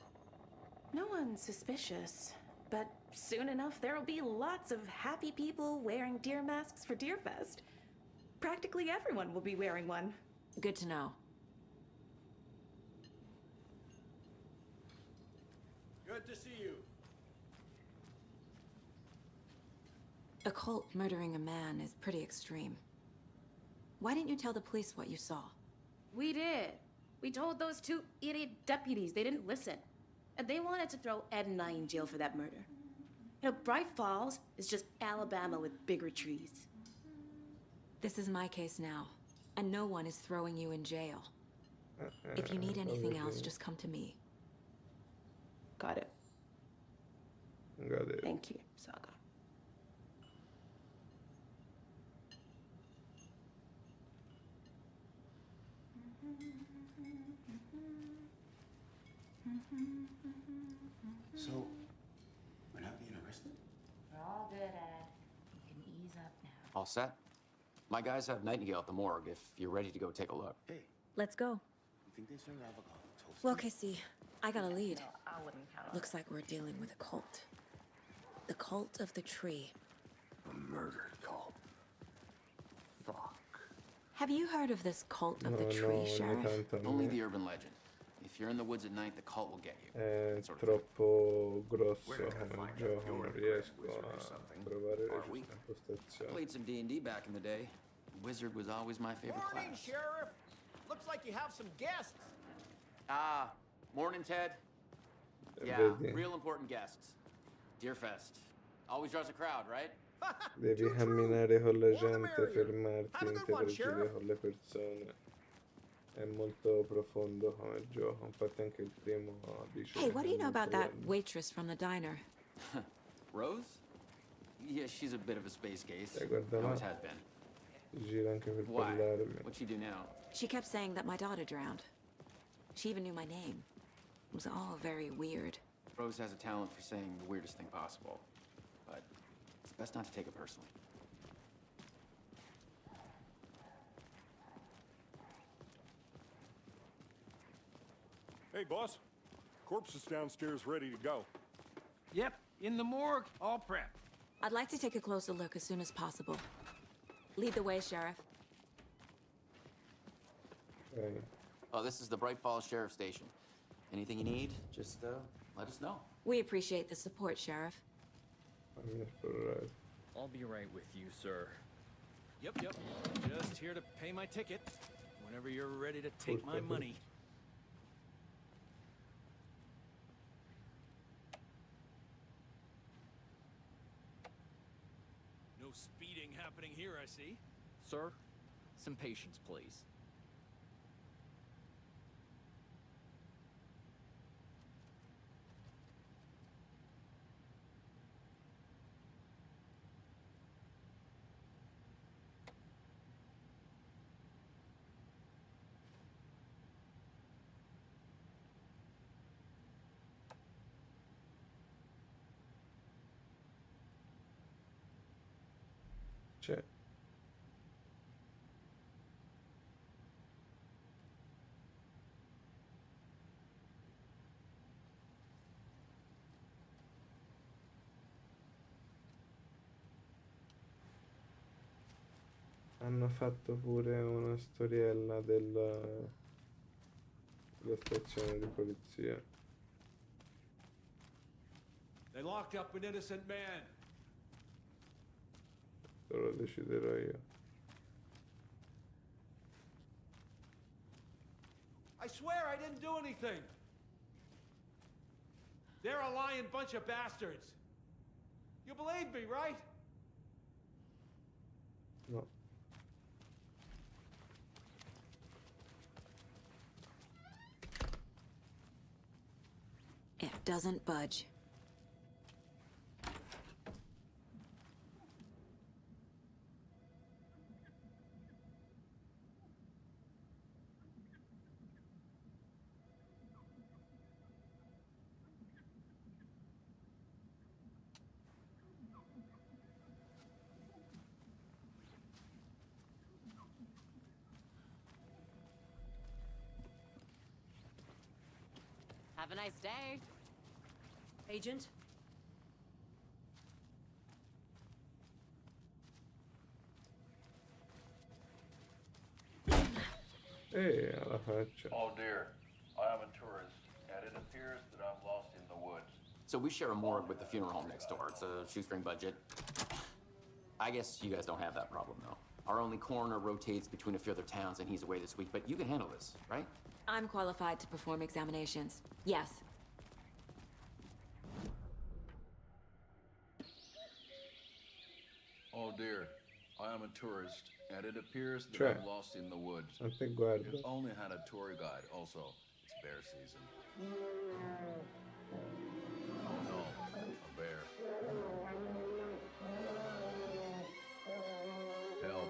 No one's suspicious. But soon enough, there'll be lots of happy people wearing deer masks for Deerfest. Practically everyone will be wearing one. Good to know. Good to see you. A cult murdering a man is pretty extreme. Why didn't you tell the police what you saw? We did. We told those two idiot deputies. They didn't listen. And they wanted to throw Ed and I in jail for that murder. You know, Bright Falls is just Alabama with bigger trees. This is my case now, and no one is throwing you in jail. If you need anything else, just come to me. Got it. Got it. Thank you, Saga. So, we're not being arrested? We're all good, Ed. You can ease up now. All set? My guys have Nightingale at the morgue if you're ready to go take a look. Hey, Let's go. you think they serve avocado toast? Well, Casey, I got a lead. No, I wouldn't count on Looks like we're dealing with a cult. The cult of the tree. A murder cult. Fuck. Have you heard of this cult of the No, tree, no, Sheriff? ogni tanto a Only me. the urban legend. If you're in the woods at night, the cult will get you. È troppo grosso come gioco, non riesco a trovare le giuste impostazioni. Played some D&D back in the day. Wizard was always my favorite Morning, class. Sheriff. Looks like you have some guests. Ah, morning, Ted. Yeah, Vedi? real important guests. Deerfest. Always draws a crowd, right? Devi camminare con la gente, fermarti, interagire con le persone. È molto profondo come gioco, infatti anche il primo dice. Hey, what do you know about that bello. waitress from the diner? Rose? Yeah, she's a bit of a space case. Guarda là. Always has been. Gira anche per Why? parlarmi. What'd she do now? She kept saying that my daughter drowned. She even knew my name. It was all very weird. Rose has a talent for saying the weirdest thing possible. But it's best not to take it personally. Hey, boss. Corpse is downstairs ready to go. Yep, in the morgue, all prepped. I'd like to take a closer look as soon as possible. Lead the way, Sheriff. Okay. Oh, this is the Bright Falls Sheriff Station. Anything you need, just let us know. We appreciate the support, Sheriff. Fammi esplorare. I'll be right with you, sir. Yep. Just here to pay my ticket. Whenever you're ready to take my money. No speeding happening here, I see. Sir, some patience, please. C'è. Hanno fatto pure una storiella della stazione di polizia. They locked up an innocent man. Lo deciderò io. I swear I didn't do anything. They're a lying bunch of bastards. You believe me, right? No. It doesn't budge. Have a nice day. Agent? Alla faccia. Oh dear, I am a tourist, and it appears that I'm lost in the woods. So we share a morgue with the funeral home next door. It's a shoestring budget. I guess you guys don't have that problem, though. Our only coroner rotates between a few other towns, and he's away this week, but you can handle this, right? I'm qualified to perform examinations. Yes. Oh dear, I am a tourist, and it appears that Cioè, I'm lost in the woods. a te guarda. We've only had a tour guide. Also, it's bear season. Oh no, a bear. Help.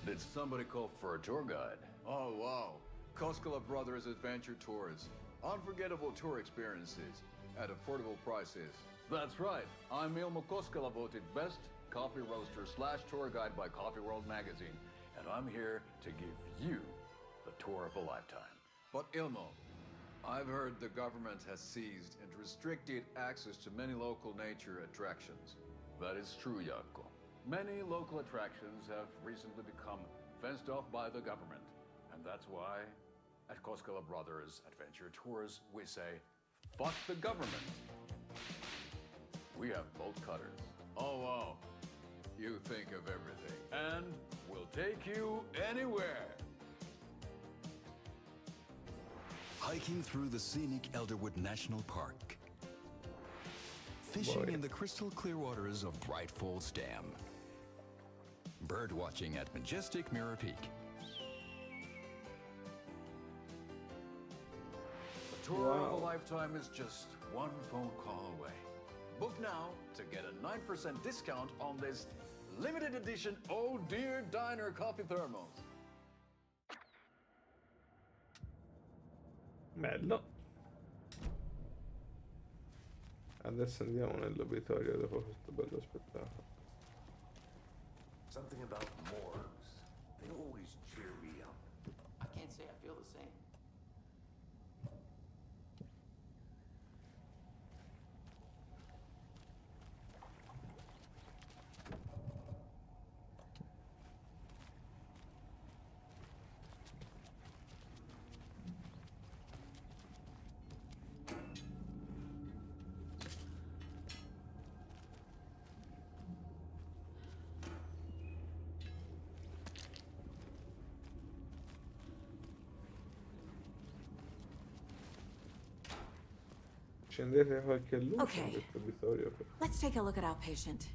Did somebody call for a tour guide? Oh wow, Koskela Brothers Adventure Tours. Unforgettable tour experiences at affordable prices. That's right. I'm Ilmo Koskela, voted best coffee roaster / tour guide by Coffee World magazine, and I'm here to give you the tour of a lifetime. But Ilmo, I've heard the government has seized and restricted access to many local nature attractions. That is true, Jaakko. Many local attractions have recently become fenced off by the government. And that's why, at Koskela Brothers Adventure Tours, we say, fuck the government. We have bolt cutters. Oh, wow. You think of everything. And we'll take you anywhere. Hiking through the scenic Elderwood National Park. Fishing in the crystal clear waters of Bright Falls Dam. Bird watching at majestic Mirror Peak. The tour of a lifetime is just one phone call away. Book now to get a 9% discount on this limited edition Oh Dear Diner coffee thermos. Bello. Adesso andiamo nell'obitorio dopo questo bello spettacolo. Something about morgues. They always cheer me up. I can't say I feel the same. Accendete qualche luce Okay. in questo obitorio. Let's take a look at outpatient.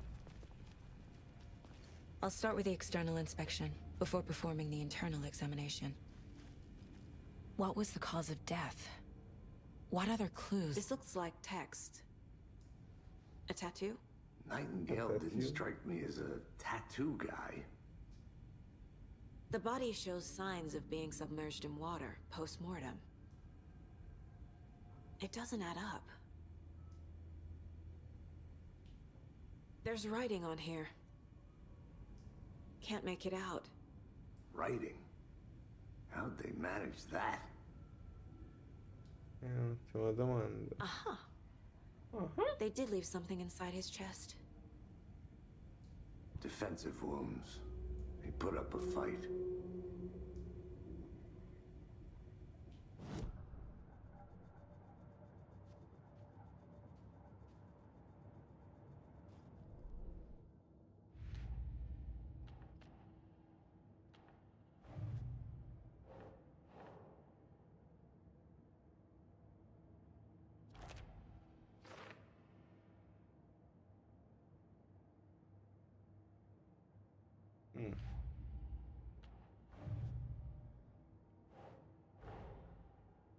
I'll start with the external inspection before performing the internal examination. What was the cause of death? What other clues? This looks like text. A tattoo? Nightingale didn't strike me as a tattoo guy. The body shows signs of being submerged in water post-mortem. It doesn't add up. There's writing on here. Can't make it out. Writing? How'd they manage that? Ottima domanda. They did leave something inside his chest. Defensive wounds. He put up a fight.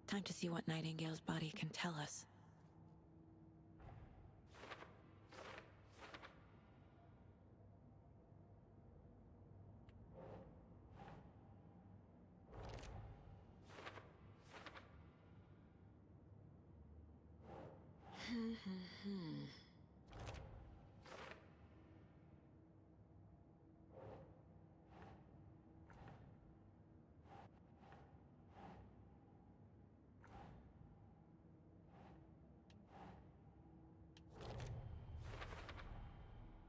Time to see what Nightingale's body can tell us.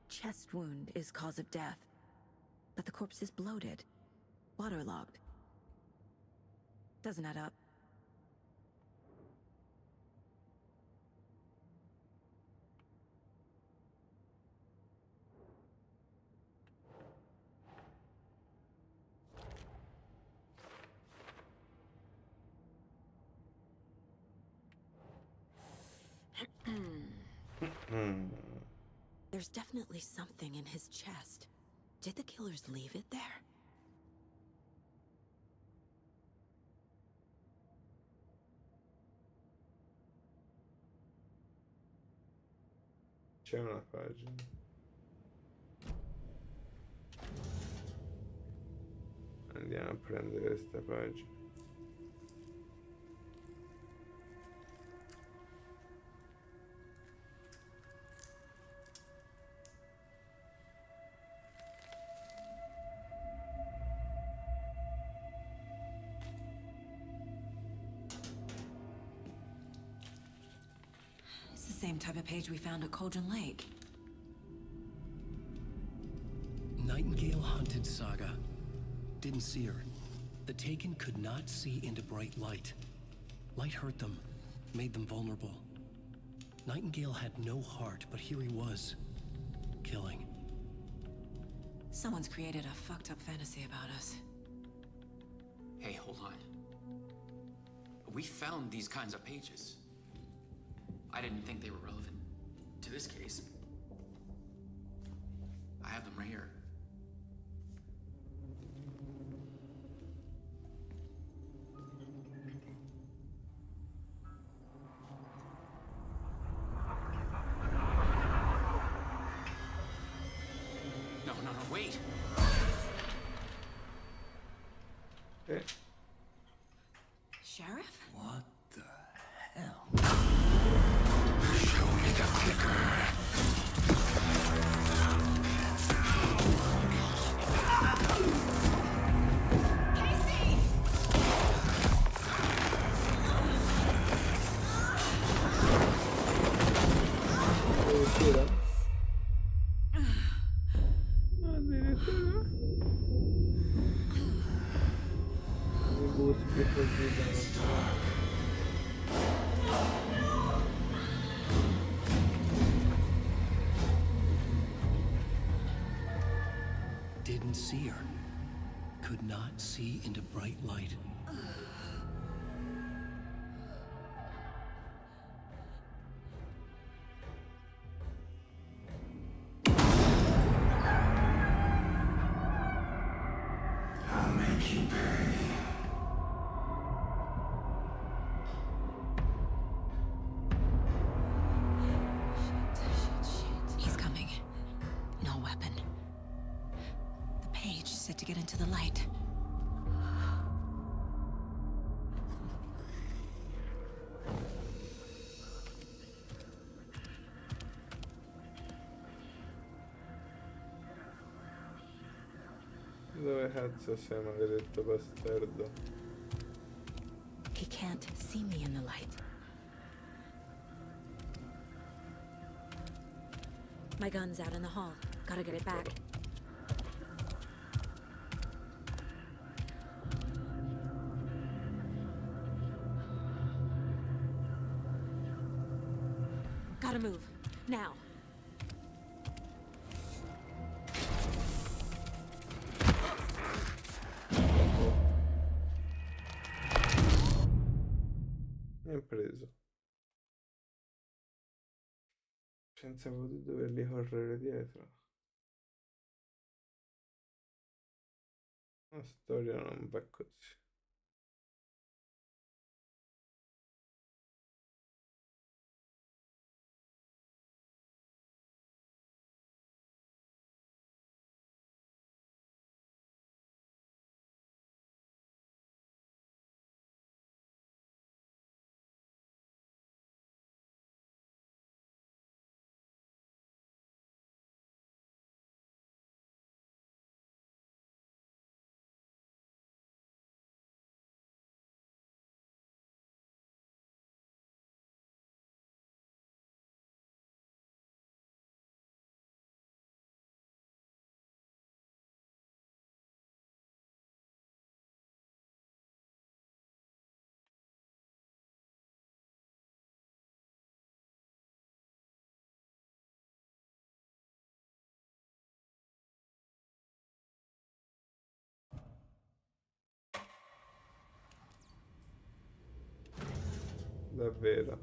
Chest wound is cause of death, but the corpse is bloated, waterlogged. Doesn't add up. There's definitely something in his chest. Did the killers leave it there? C'è una pagina. Andiamo a prendere questa pagina. It's the same type of page we found at Cauldron Lake. didn't see her. The Taken could not see into bright light. Light hurt them, made them vulnerable. Nightingale had no heart, but here he was, killing. Someone's created a fucked up fantasy about us. Hey, hold on. We found these kinds of pages. I didn't think they were relevant to this case. I have them right here. No, wait! Sheriff? What the hell? Show me the clicker. Didn't see her. Could not see into bright light. I'll make you pay. He's coming. No weapon. The page said to get into the light. Dove cazzo sei, maledetto bastardo? He can't see me in the light. My gun's out in the hall. Gotta get it back. Gotta move. Now. Mi ha preso. Senza poter doverli correre dietro. La storia non va così. Davvero.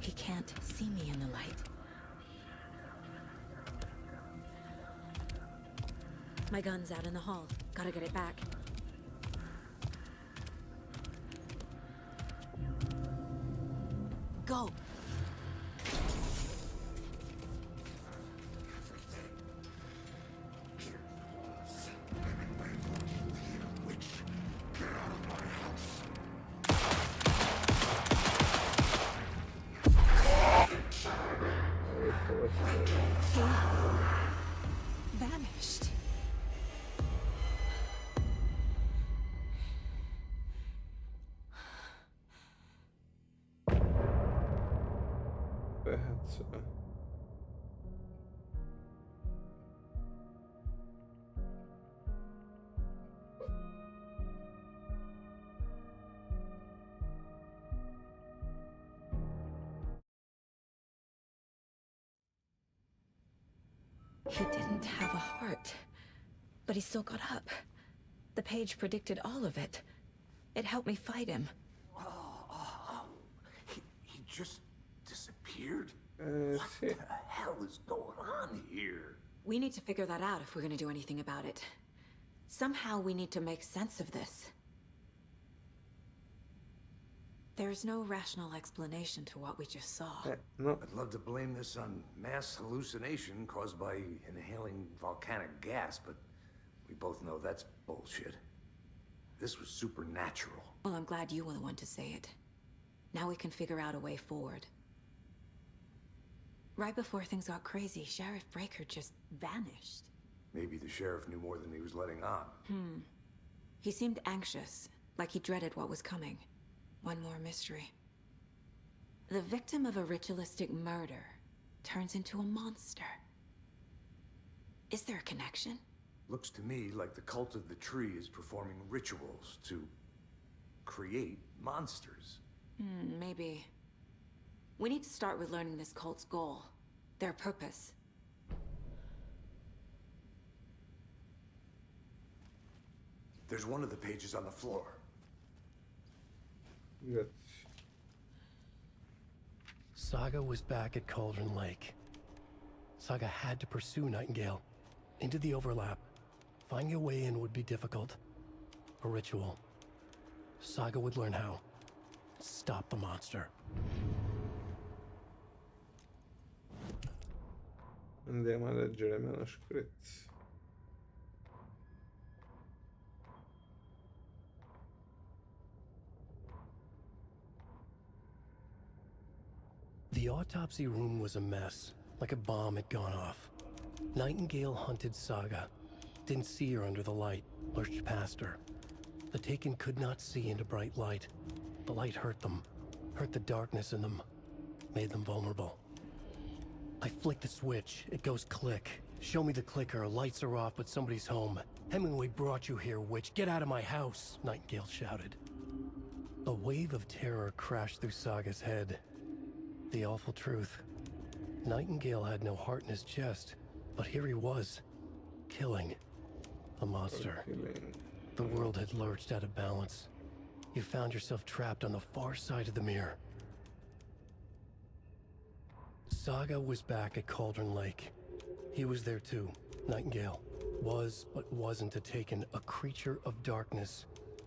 He can't see me in the light. My gun's out in the hall. Gotta get it back. Go! Sì. cazzo è? He didn't have a heart, but he still got up. The page predicted all of it. It helped me fight him. He just disappeared? What the hell is going on here? We need to figure that out if we're gonna do anything about it. Somehow we need to make sense of this. There's no rational explanation to what we just saw. No. I'd love to blame this on mass hallucination caused by inhaling volcanic gas, but we both know that's bullshit. This was supernatural. Well, I'm glad you were the one to say it. Now we can figure out a way forward. Right before things got crazy, Sheriff Breaker just vanished. Maybe the sheriff knew more than he was letting on. He seemed anxious, like he dreaded what was coming. One more mystery. The victim of a ritualistic murder turns into a monster. Is there a connection? Looks to me like the cult of the tree is performing rituals to create monsters. Maybe. We need to start with learning this cult's goal, their purpose. There's one of the pages on the floor. Good. Saga was back at Cauldron Lake. Saga had to pursue Nightingale into the overlap. Finding a way in would be difficult. A ritual. Saga would learn how. Stop the monster. Andiamo a leggere i manoscritti. The autopsy room was a mess, like a bomb had gone off. Nightingale hunted Saga. Didn't see her under the light, lurched past her. The Taken could not see into bright light. The light hurt them, hurt the darkness in them, made them vulnerable. I flick the switch, it goes click. Show me the clicker, lights are off, but somebody's home. Hemingway brought you here, witch. Get out of my house, Nightingale shouted. A wave of terror crashed through Saga's head. The awful truth. Nightingale had no heart in his chest, but here he was, killing a monster. The world had lurched out of balance. You found yourself trapped on the far side of the mirror. Saga was back at Cauldron Lake. He was there too. Nightingale was, but wasn't a Taken, a creature of darkness.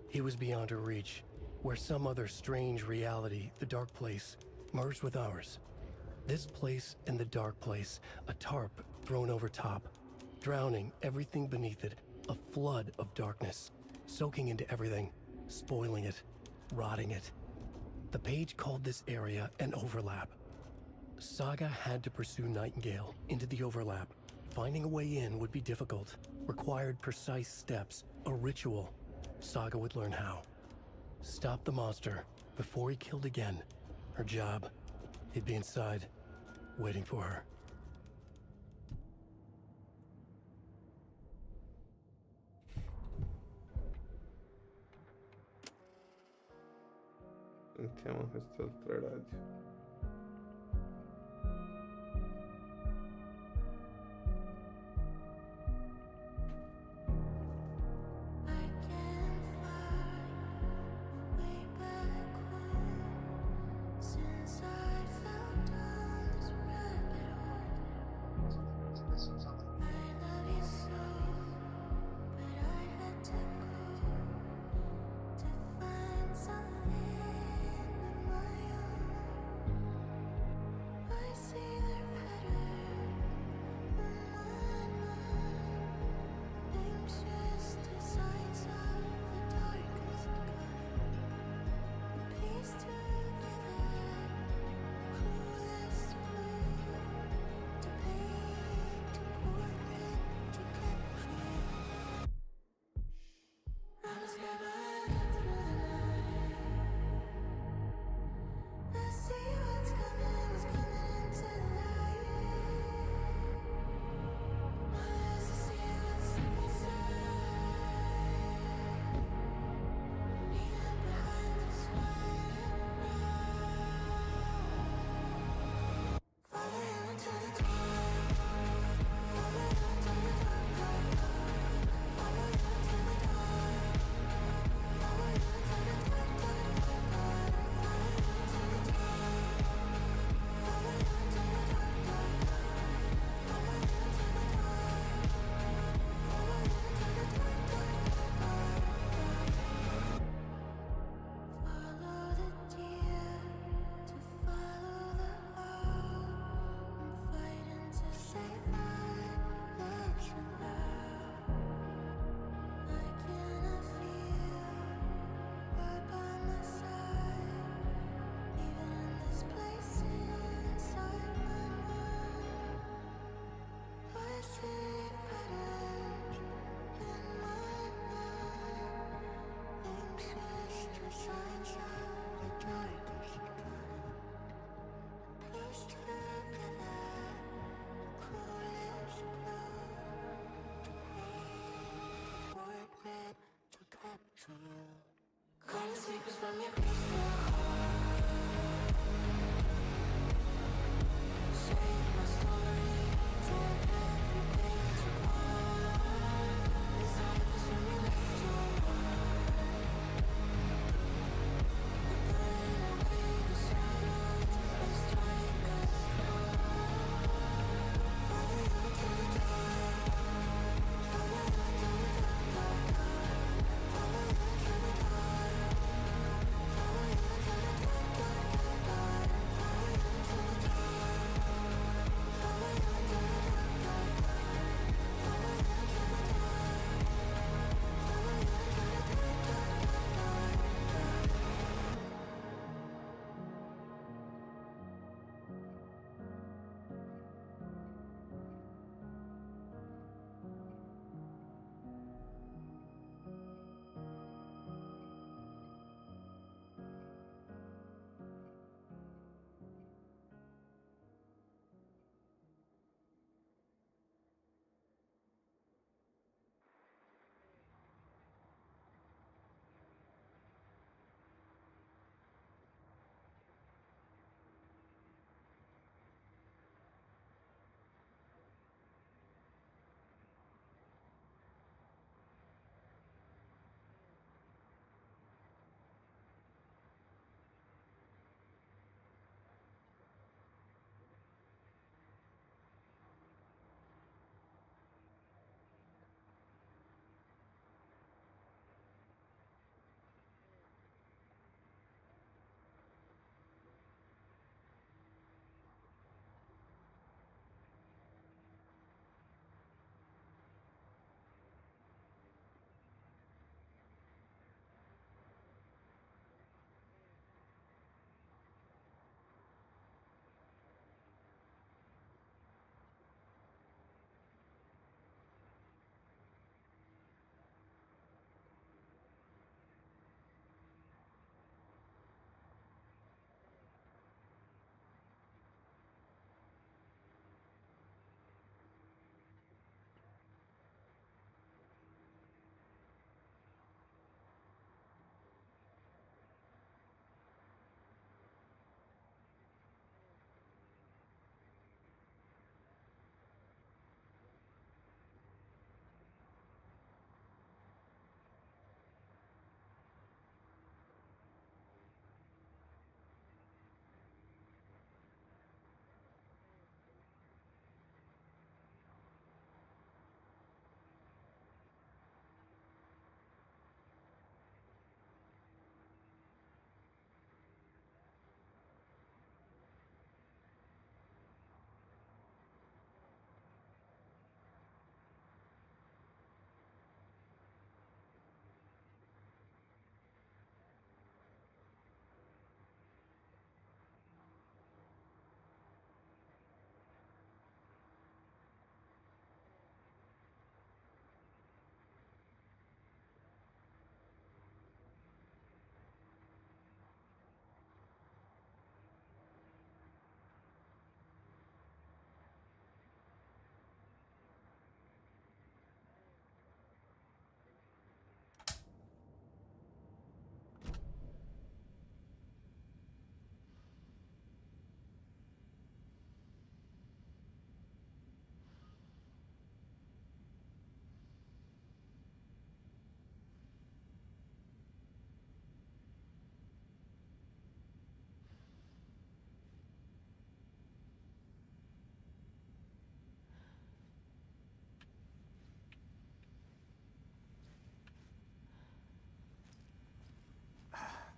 He was beyond her reach, where some other strange reality, the dark place, merged with ours. This place and the dark place, a tarp thrown over top, drowning everything beneath it, a flood of darkness, soaking into everything, spoiling it, rotting it. The page called this area an overlap. Saga had to pursue Nightingale into the overlap. Finding a way in would be difficult, required precise steps, a ritual. Saga would learn how. Stop the monster before he killed again. Her job. He'd be inside, waiting for her. Sentiamo quest'altra radio.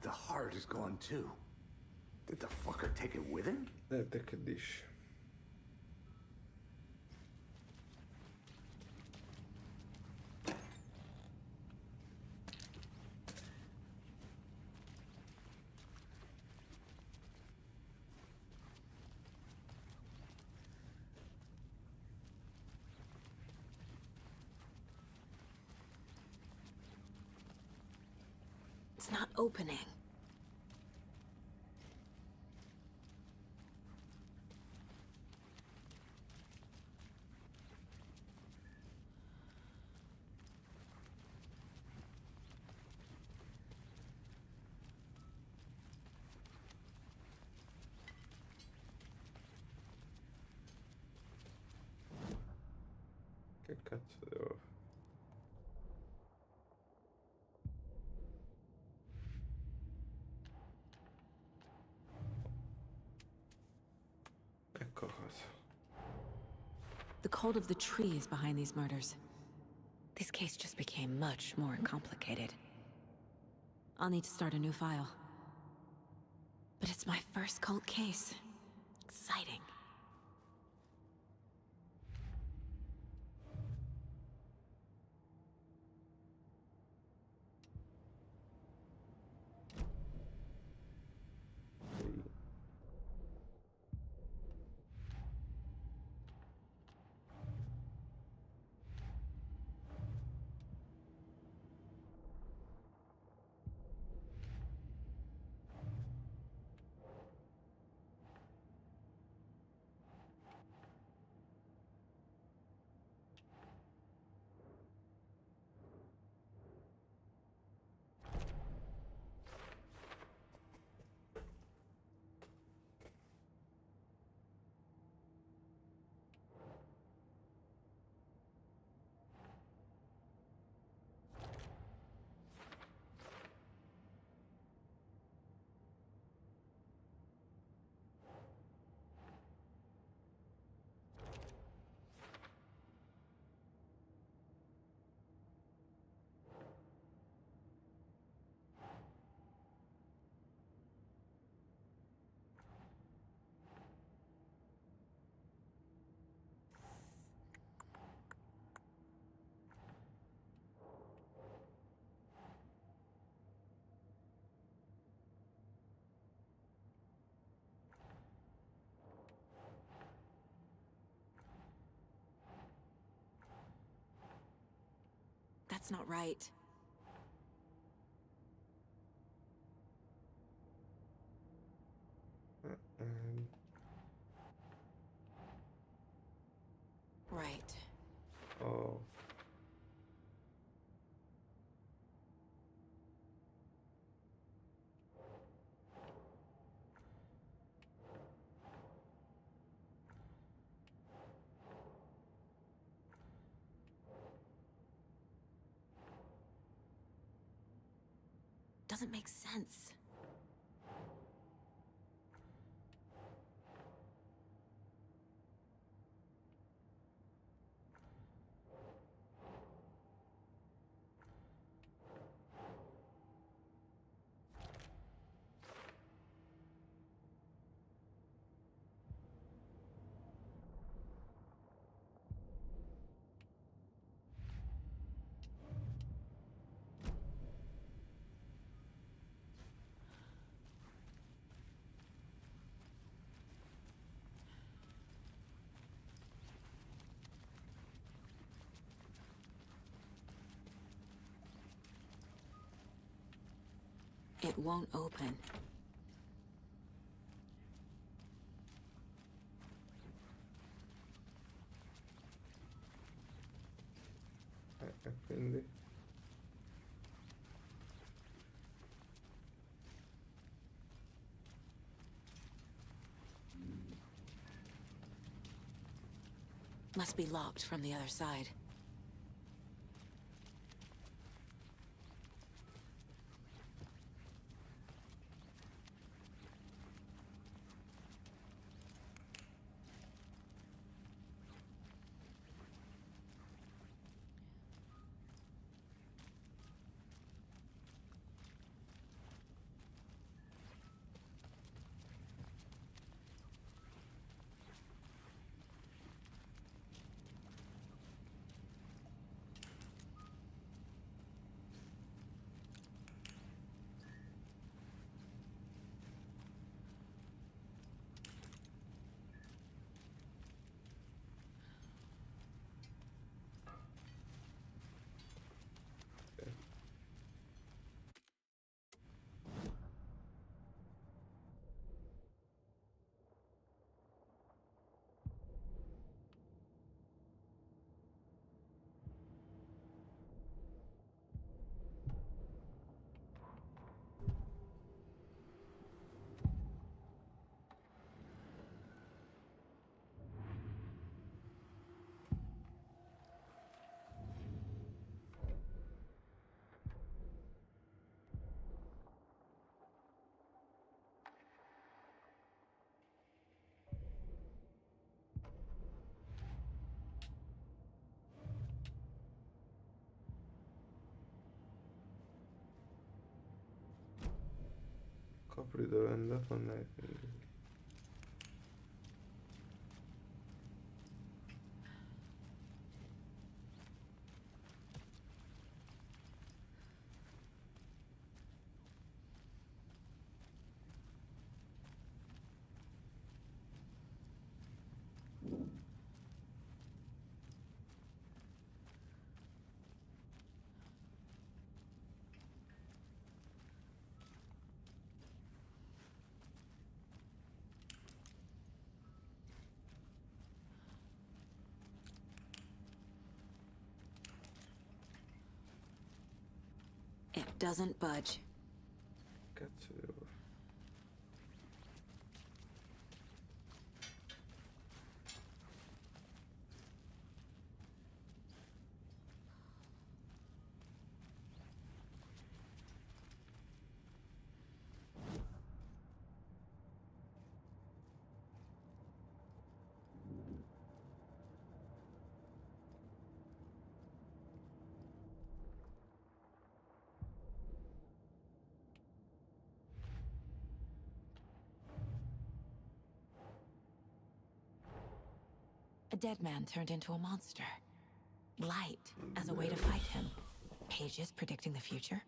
The heart is gone too. Did the fucker take it with him? Take a dish. It's not opening. Che cazzo devo fare? Ecco cosa. The cult of the tree is behind these murders. This case just became much more complicated. I'll need to start a new file. But it's my first cult case. Exciting. That's not right. Right. Oh. Doesn't make sense. It won't open. Quindi Must be locked from the other side. Scopri dove è andato Nightingale. It doesn't budge. Cazzo devo fare? A dead man turned into a monster. Light as a way to fight him. Pages predicting the future?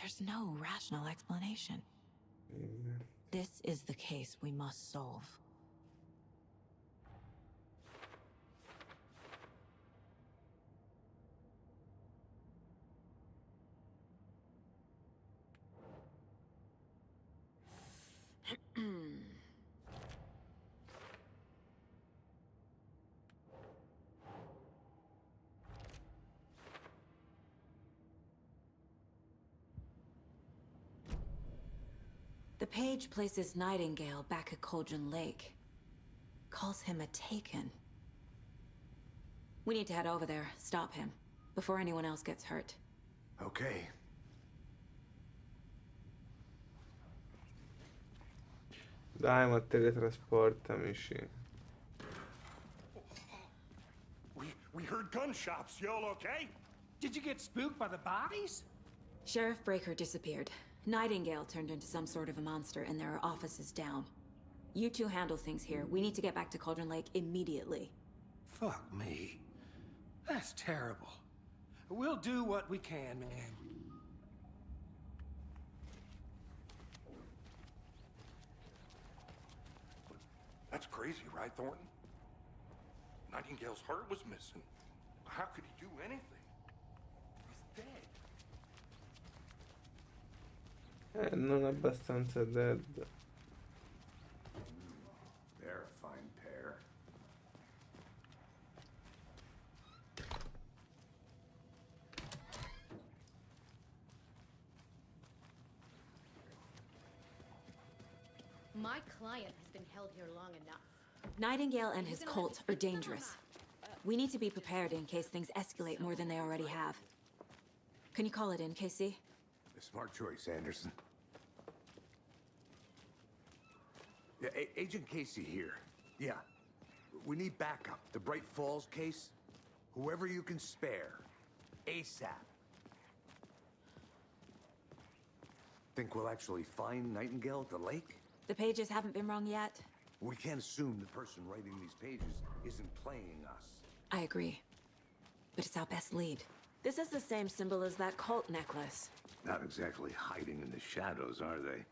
There's no rational explanation. This is the case we must solve. The page places Nightingale back at Cauldron Lake. Calls him a Taken. We need to head over there, stop him, before anyone else gets hurt. Okay. Dai, ma teletrasportamici. We heard gunshots. Y'all okay? Did you get spooked by the bodies? Sheriff Breaker disappeared. Nightingale turned into some sort of a monster, and there are offices down. You two handle things here. We need to get back to Cauldron Lake immediately. Fuck me. That's terrible. We'll do what we can, man. That's crazy, right, Thornton? Nightingale's heart was missing. How could he do anything? He's dead. Non abbastanza dead. They're a fine pair. My client has been held here long enough. Nightingale and his cult are dangerous. We need to be prepared in case things escalate more than they already have. Can you call it in, KC? A smart choice, Anderson. Yeah, Agent Casey here. Yeah. We need backup. The Bright Falls case? Whoever you can spare. ASAP. Think we'll actually find Nightingale at the lake? The pages haven't been wrong yet. We can't assume the person writing these pages isn't playing us. I agree. But it's our best lead. This is the same symbol as that cult necklace. Not exactly hiding in the shadows, are they?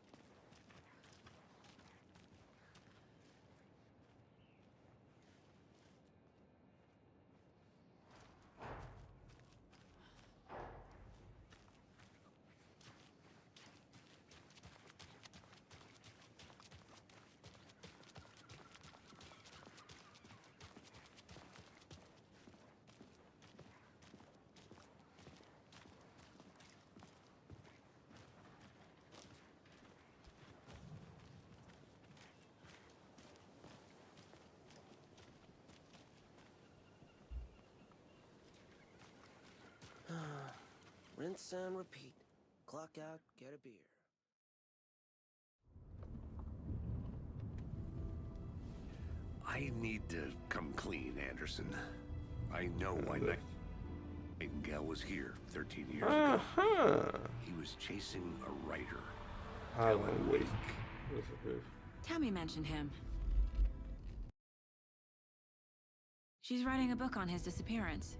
Rinse and repeat. Clock out, get a beer. I need to come clean, Anderson. I know why Nightingale was here 13 years ago. He was chasing a writer. Alan Wake. Tammy mentioned him. She's writing a book on his disappearance.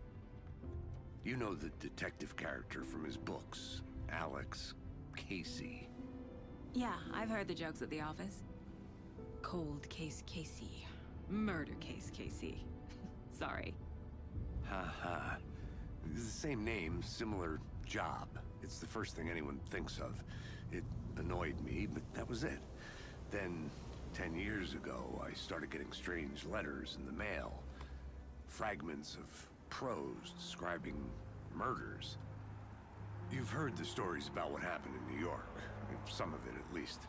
You know the detective character from his books, Alex Casey. Yeah, I've heard the jokes at the office. Cold case Casey. Murder case Casey. Sorry. Ha ha. It's the same name, similar job. It's the first thing anyone thinks of. It annoyed me, but that was it. Then, 10 years ago, I started getting strange letters in the mail. Fragments of prose describing murders. You've heard the stories about what happened in New York. Some of it, at least.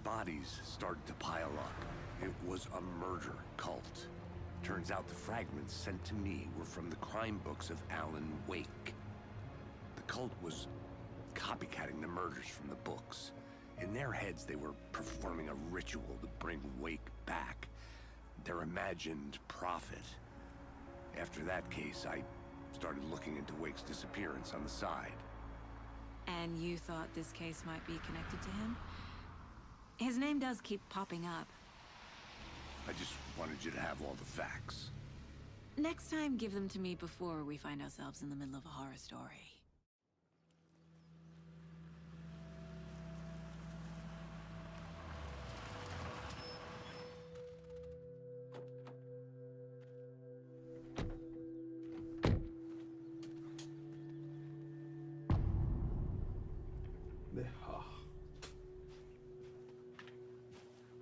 Bodies started to pile up. It was a murder cult. Turns out the fragments sent to me were from the crime books of Alan Wake. The cult was copycatting the murders from the books. In their heads, they were performing a ritual to bring Wake back. Their imagined prophet. After that case, I started looking into Wake's disappearance on the side. And you thought this case might be connected to him? His name does keep popping up. I just wanted you to have all the facts. Next time, give them to me before we find ourselves in the middle of a horror story.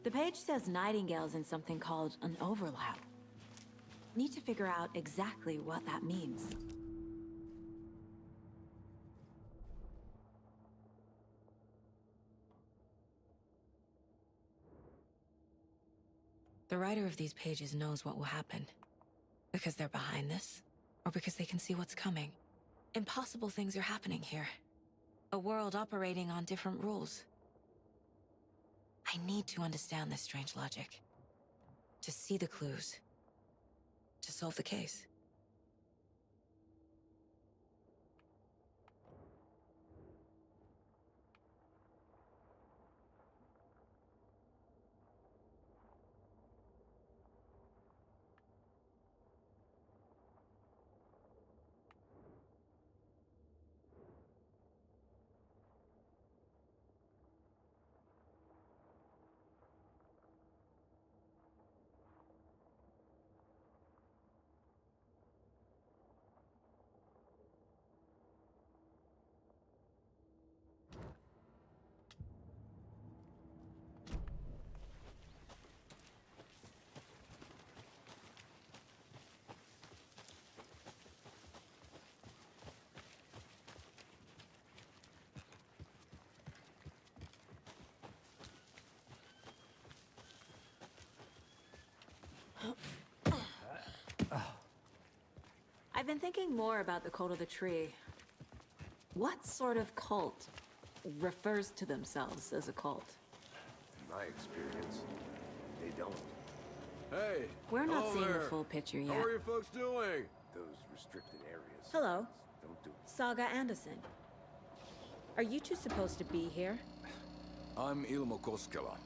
The page says Nightingale's in something called an overlap. Need to figure out exactly what that means. The writer of these pages knows what will happen. Because they're behind this, or because they can see what's coming. Impossible things are happening here. A world operating on different rules. I need to understand this strange logic. To see the clues. To solve the case. I've been thinking more about the cult of the tree. What sort of cult refers to themselves as a cult? In my experience, they don't. Hey! We're not seeing there. the full picture yet. How are you folks doing? Those restricted areas. Hello, Don't do Saga Anderson. Are you two supposed to be here? I'm Ilmo Koskela.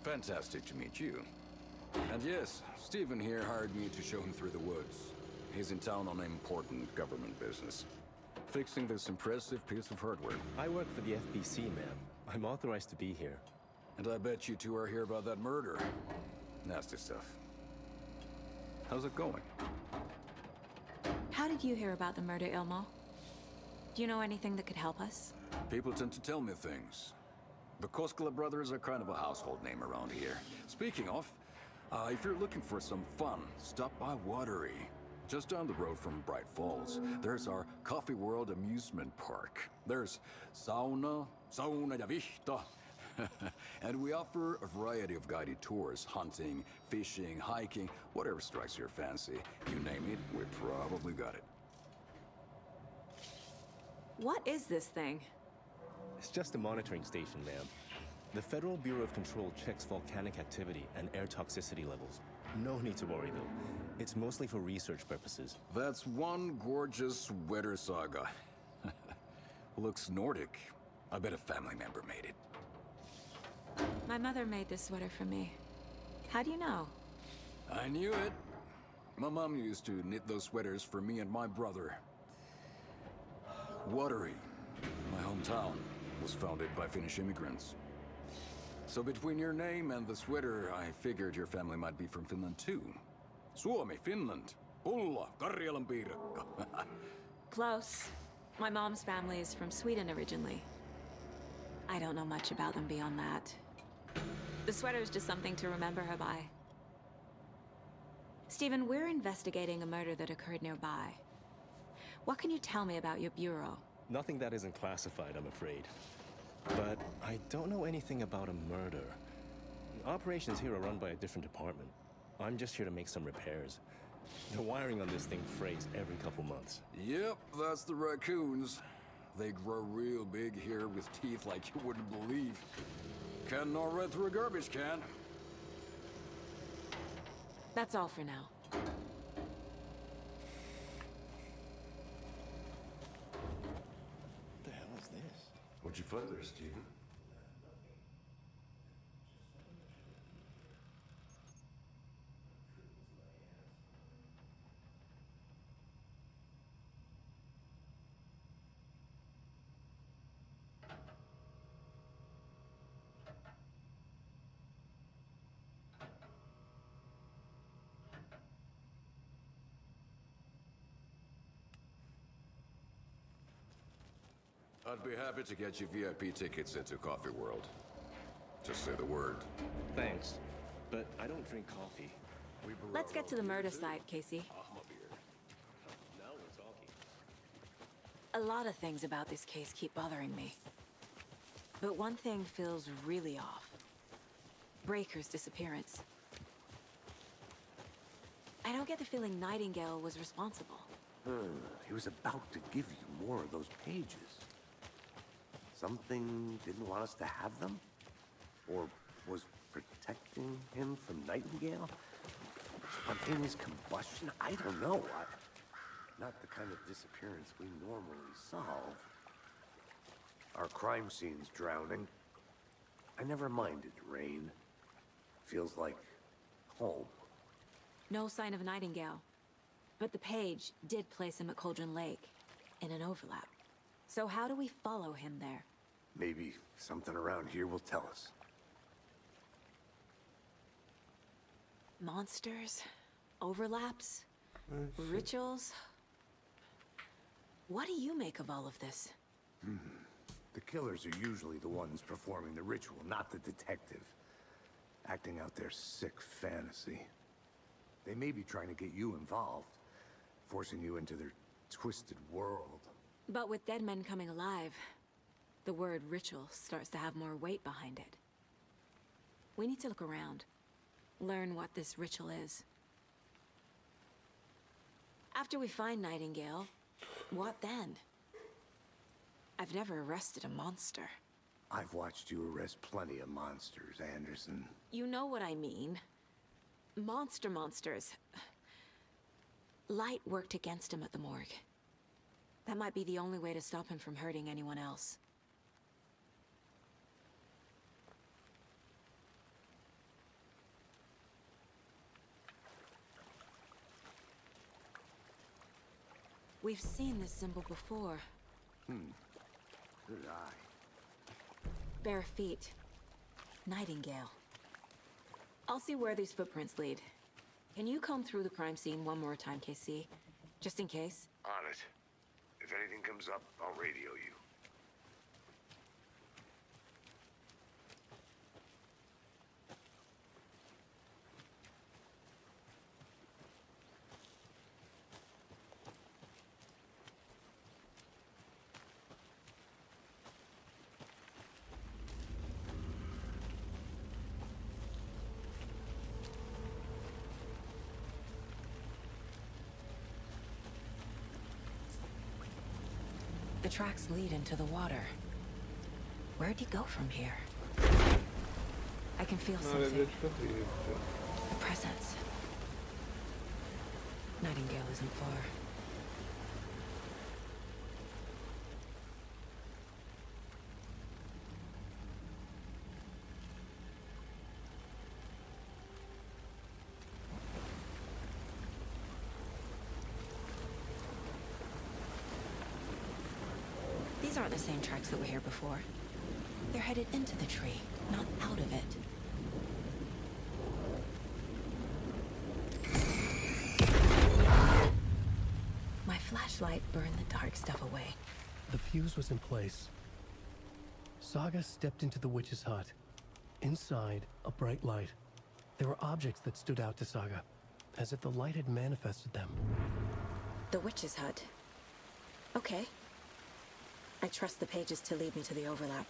Fantastic to meet you. And yes, Stephen here hired me to show him through the woods. He's in town on important government business. Fixing this impressive piece of hardware. I work for the FBC, ma'am. I'm authorized to be here. And I bet you two are here about that murder. Nasty stuff. How's it going? How did you hear about the murder, Ilmo? Do you know anything that could help us? People tend to tell me things. The Koskela brothers are kind of a household name around here. Speaking of, if you're looking for some fun, stop by Watery. Just down the road from Bright Falls, there's our Coffee World amusement park. There's sauna ja vihta. And we offer a variety of guided tours, hunting, fishing, hiking, whatever strikes your fancy. You name it, we probably got it. What is this thing? It's just a monitoring station, ma'am. The Federal Bureau of Control checks volcanic activity and air toxicity levels. No need to worry, though. It's mostly for research purposes. That's one gorgeous weather saga. Looks Nordic. I bet a family member made it. My mother made this sweater for me. How do you know? I knew it. My mom used to knit those sweaters for me and my brother. Watery, my hometown, was founded by Finnish immigrants. So between your name and the sweater, I figured your family might be from Finland too. Suomi, Finland. Pulla, Karjalan piirakka. Close. My mom's family is from Sweden originally. I don't know much about them beyond that. The sweater is just something to remember her by. Stephen, we're investigating a murder that occurred nearby. What can you tell me about your bureau? Nothing that isn't classified, I'm afraid. But I don't know anything about a murder. Operations here are run by a different department. I'm just here to make some repairs. The wiring on this thing frays every couple months. Yep, that's the raccoons. They grow real big here with teeth like you wouldn't believe. Can gnaw right through a garbage can. That's all for now. What the hell is this? What'd you find there, Stephen? I'd be happy to get you VIP tickets into Coffee World. Just say the word. Thanks, but I don't drink coffee. Let's get to the murder site, Casey. Now we're talking. A lot of things about this case keep bothering me. But one thing feels really off. Breaker's disappearance. I don't get the feeling Nightingale was responsible. He was about to give you more of those pages. Something didn't want us to have them? Or was protecting him from Nightingale? Spontaneous combustion? I don't know. Not the kind of disappearance we normally solve. Our crime scene's drowning. I never minded rain. Feels like home. No sign of Nightingale. But the page did place him at Cauldron Lake, in an overlap. So how do we follow him there? Maybe something around here will tell us. Monsters? Overlaps? Rituals? What do you make of all of this? The killers are usually the ones performing the ritual, not the detective. Acting out their sick fantasy. They may be trying to get you involved, forcing you into their twisted world. But with dead men coming alive, the word ritual starts to have more weight behind it. We need to look around. Learn what this ritual is. After we find Nightingale, what then? I've never arrested a monster. I've watched you arrest plenty of monsters, Anderson. You know what I mean. Monsters. Light worked against him at the morgue. That might be the only way to stop him from hurting anyone else. We've seen this symbol before. Good eye. Bare feet. Nightingale. I'll see where these footprints lead. Can you comb through the crime scene one more time, KC? Just in case? On it. If anything comes up, I'll radio you. The tracks lead into the water. Where'd he go from here? I can feel something. A presence. Nightingale isn't far. aren't the same tracks that were here before. They're headed into the tree, not out of it. My flashlight burned the dark stuff away. The fuse was in place. Saga stepped into the witch's hut. Inside, a bright light. There were objects that stood out to Saga, as if the light had manifested them. The witch's hut. Okay. I trust the pages to lead me to the overlap.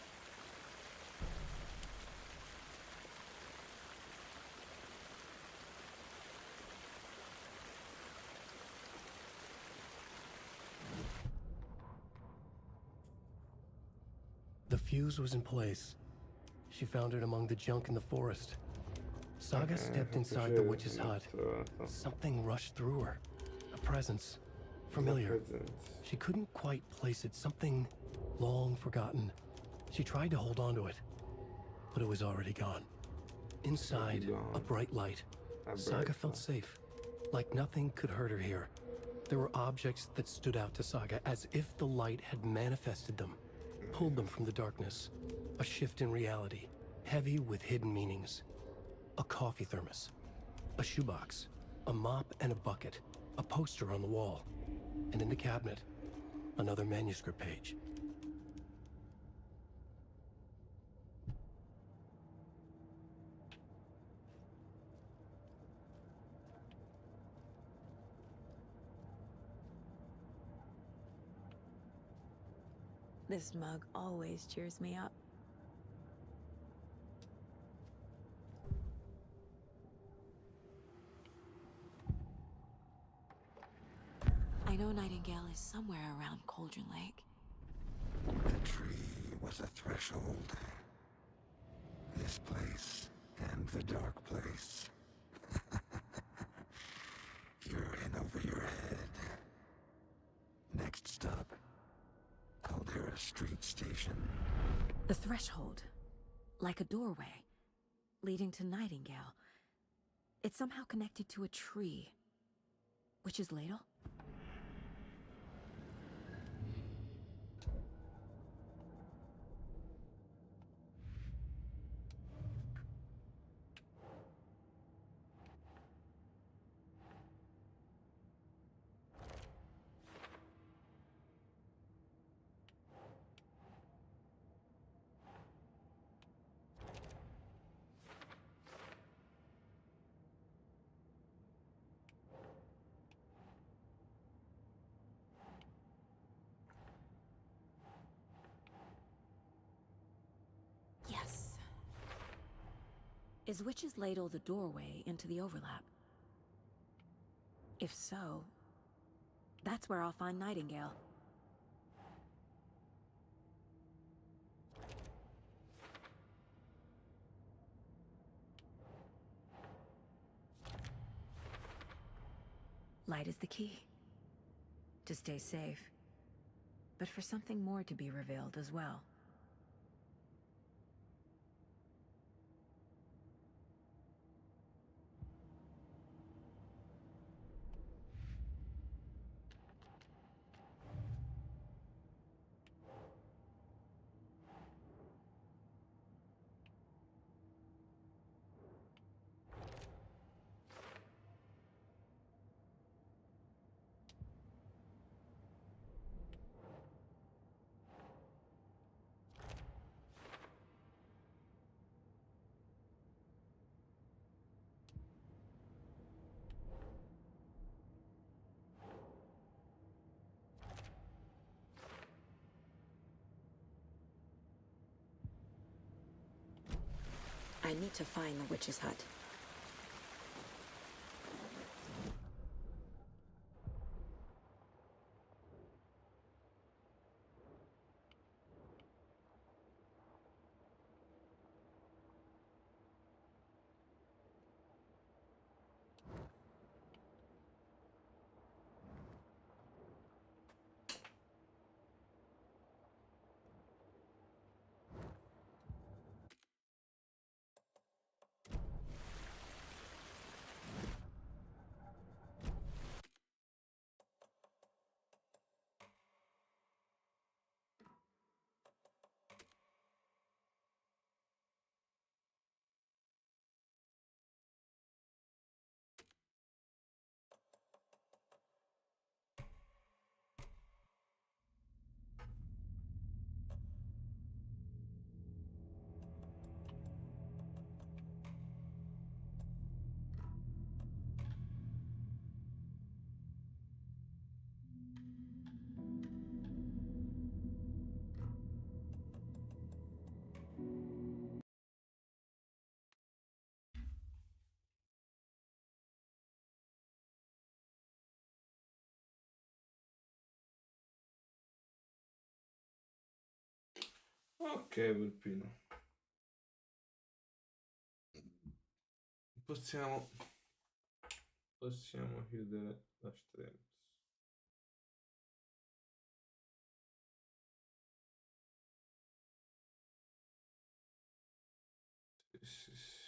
The fuse was in place. She found it among the junk in the forest. Saga stepped inside the witch's hut. Something rushed through her. A presence. Familiar. She couldn't quite place it. Something long forgotten. She tried to hold on to it, but it was already gone. Inside, a bright light. Saga felt safe. Like nothing could hurt her here. There were objects that stood out to Saga as if the light had manifested them. Pulled them from the darkness. A shift in reality, heavy with hidden meanings. A coffee thermos, a shoebox, a mop and a bucket, a poster on the wall, and in the cabinet, another manuscript page. This mug always cheers me up. I know Nightingale is somewhere around Cauldron Lake. The tree was a threshold. This place and the dark place. You're in over your head. Next stop, Caldera Street Station. The threshold, like a doorway, leading to Nightingale. It's somehow connected to a tree. Witch's ladle? Yes. Is Witch's Ladle the doorway into the overlap? If so, that's where I'll find Nightingale. Light is the key. To stay safe. But for something more to be revealed as well. I need to find the witch's hut. Ok, Volpino. Possiamo chiudere la stream. Sì, sì, sì.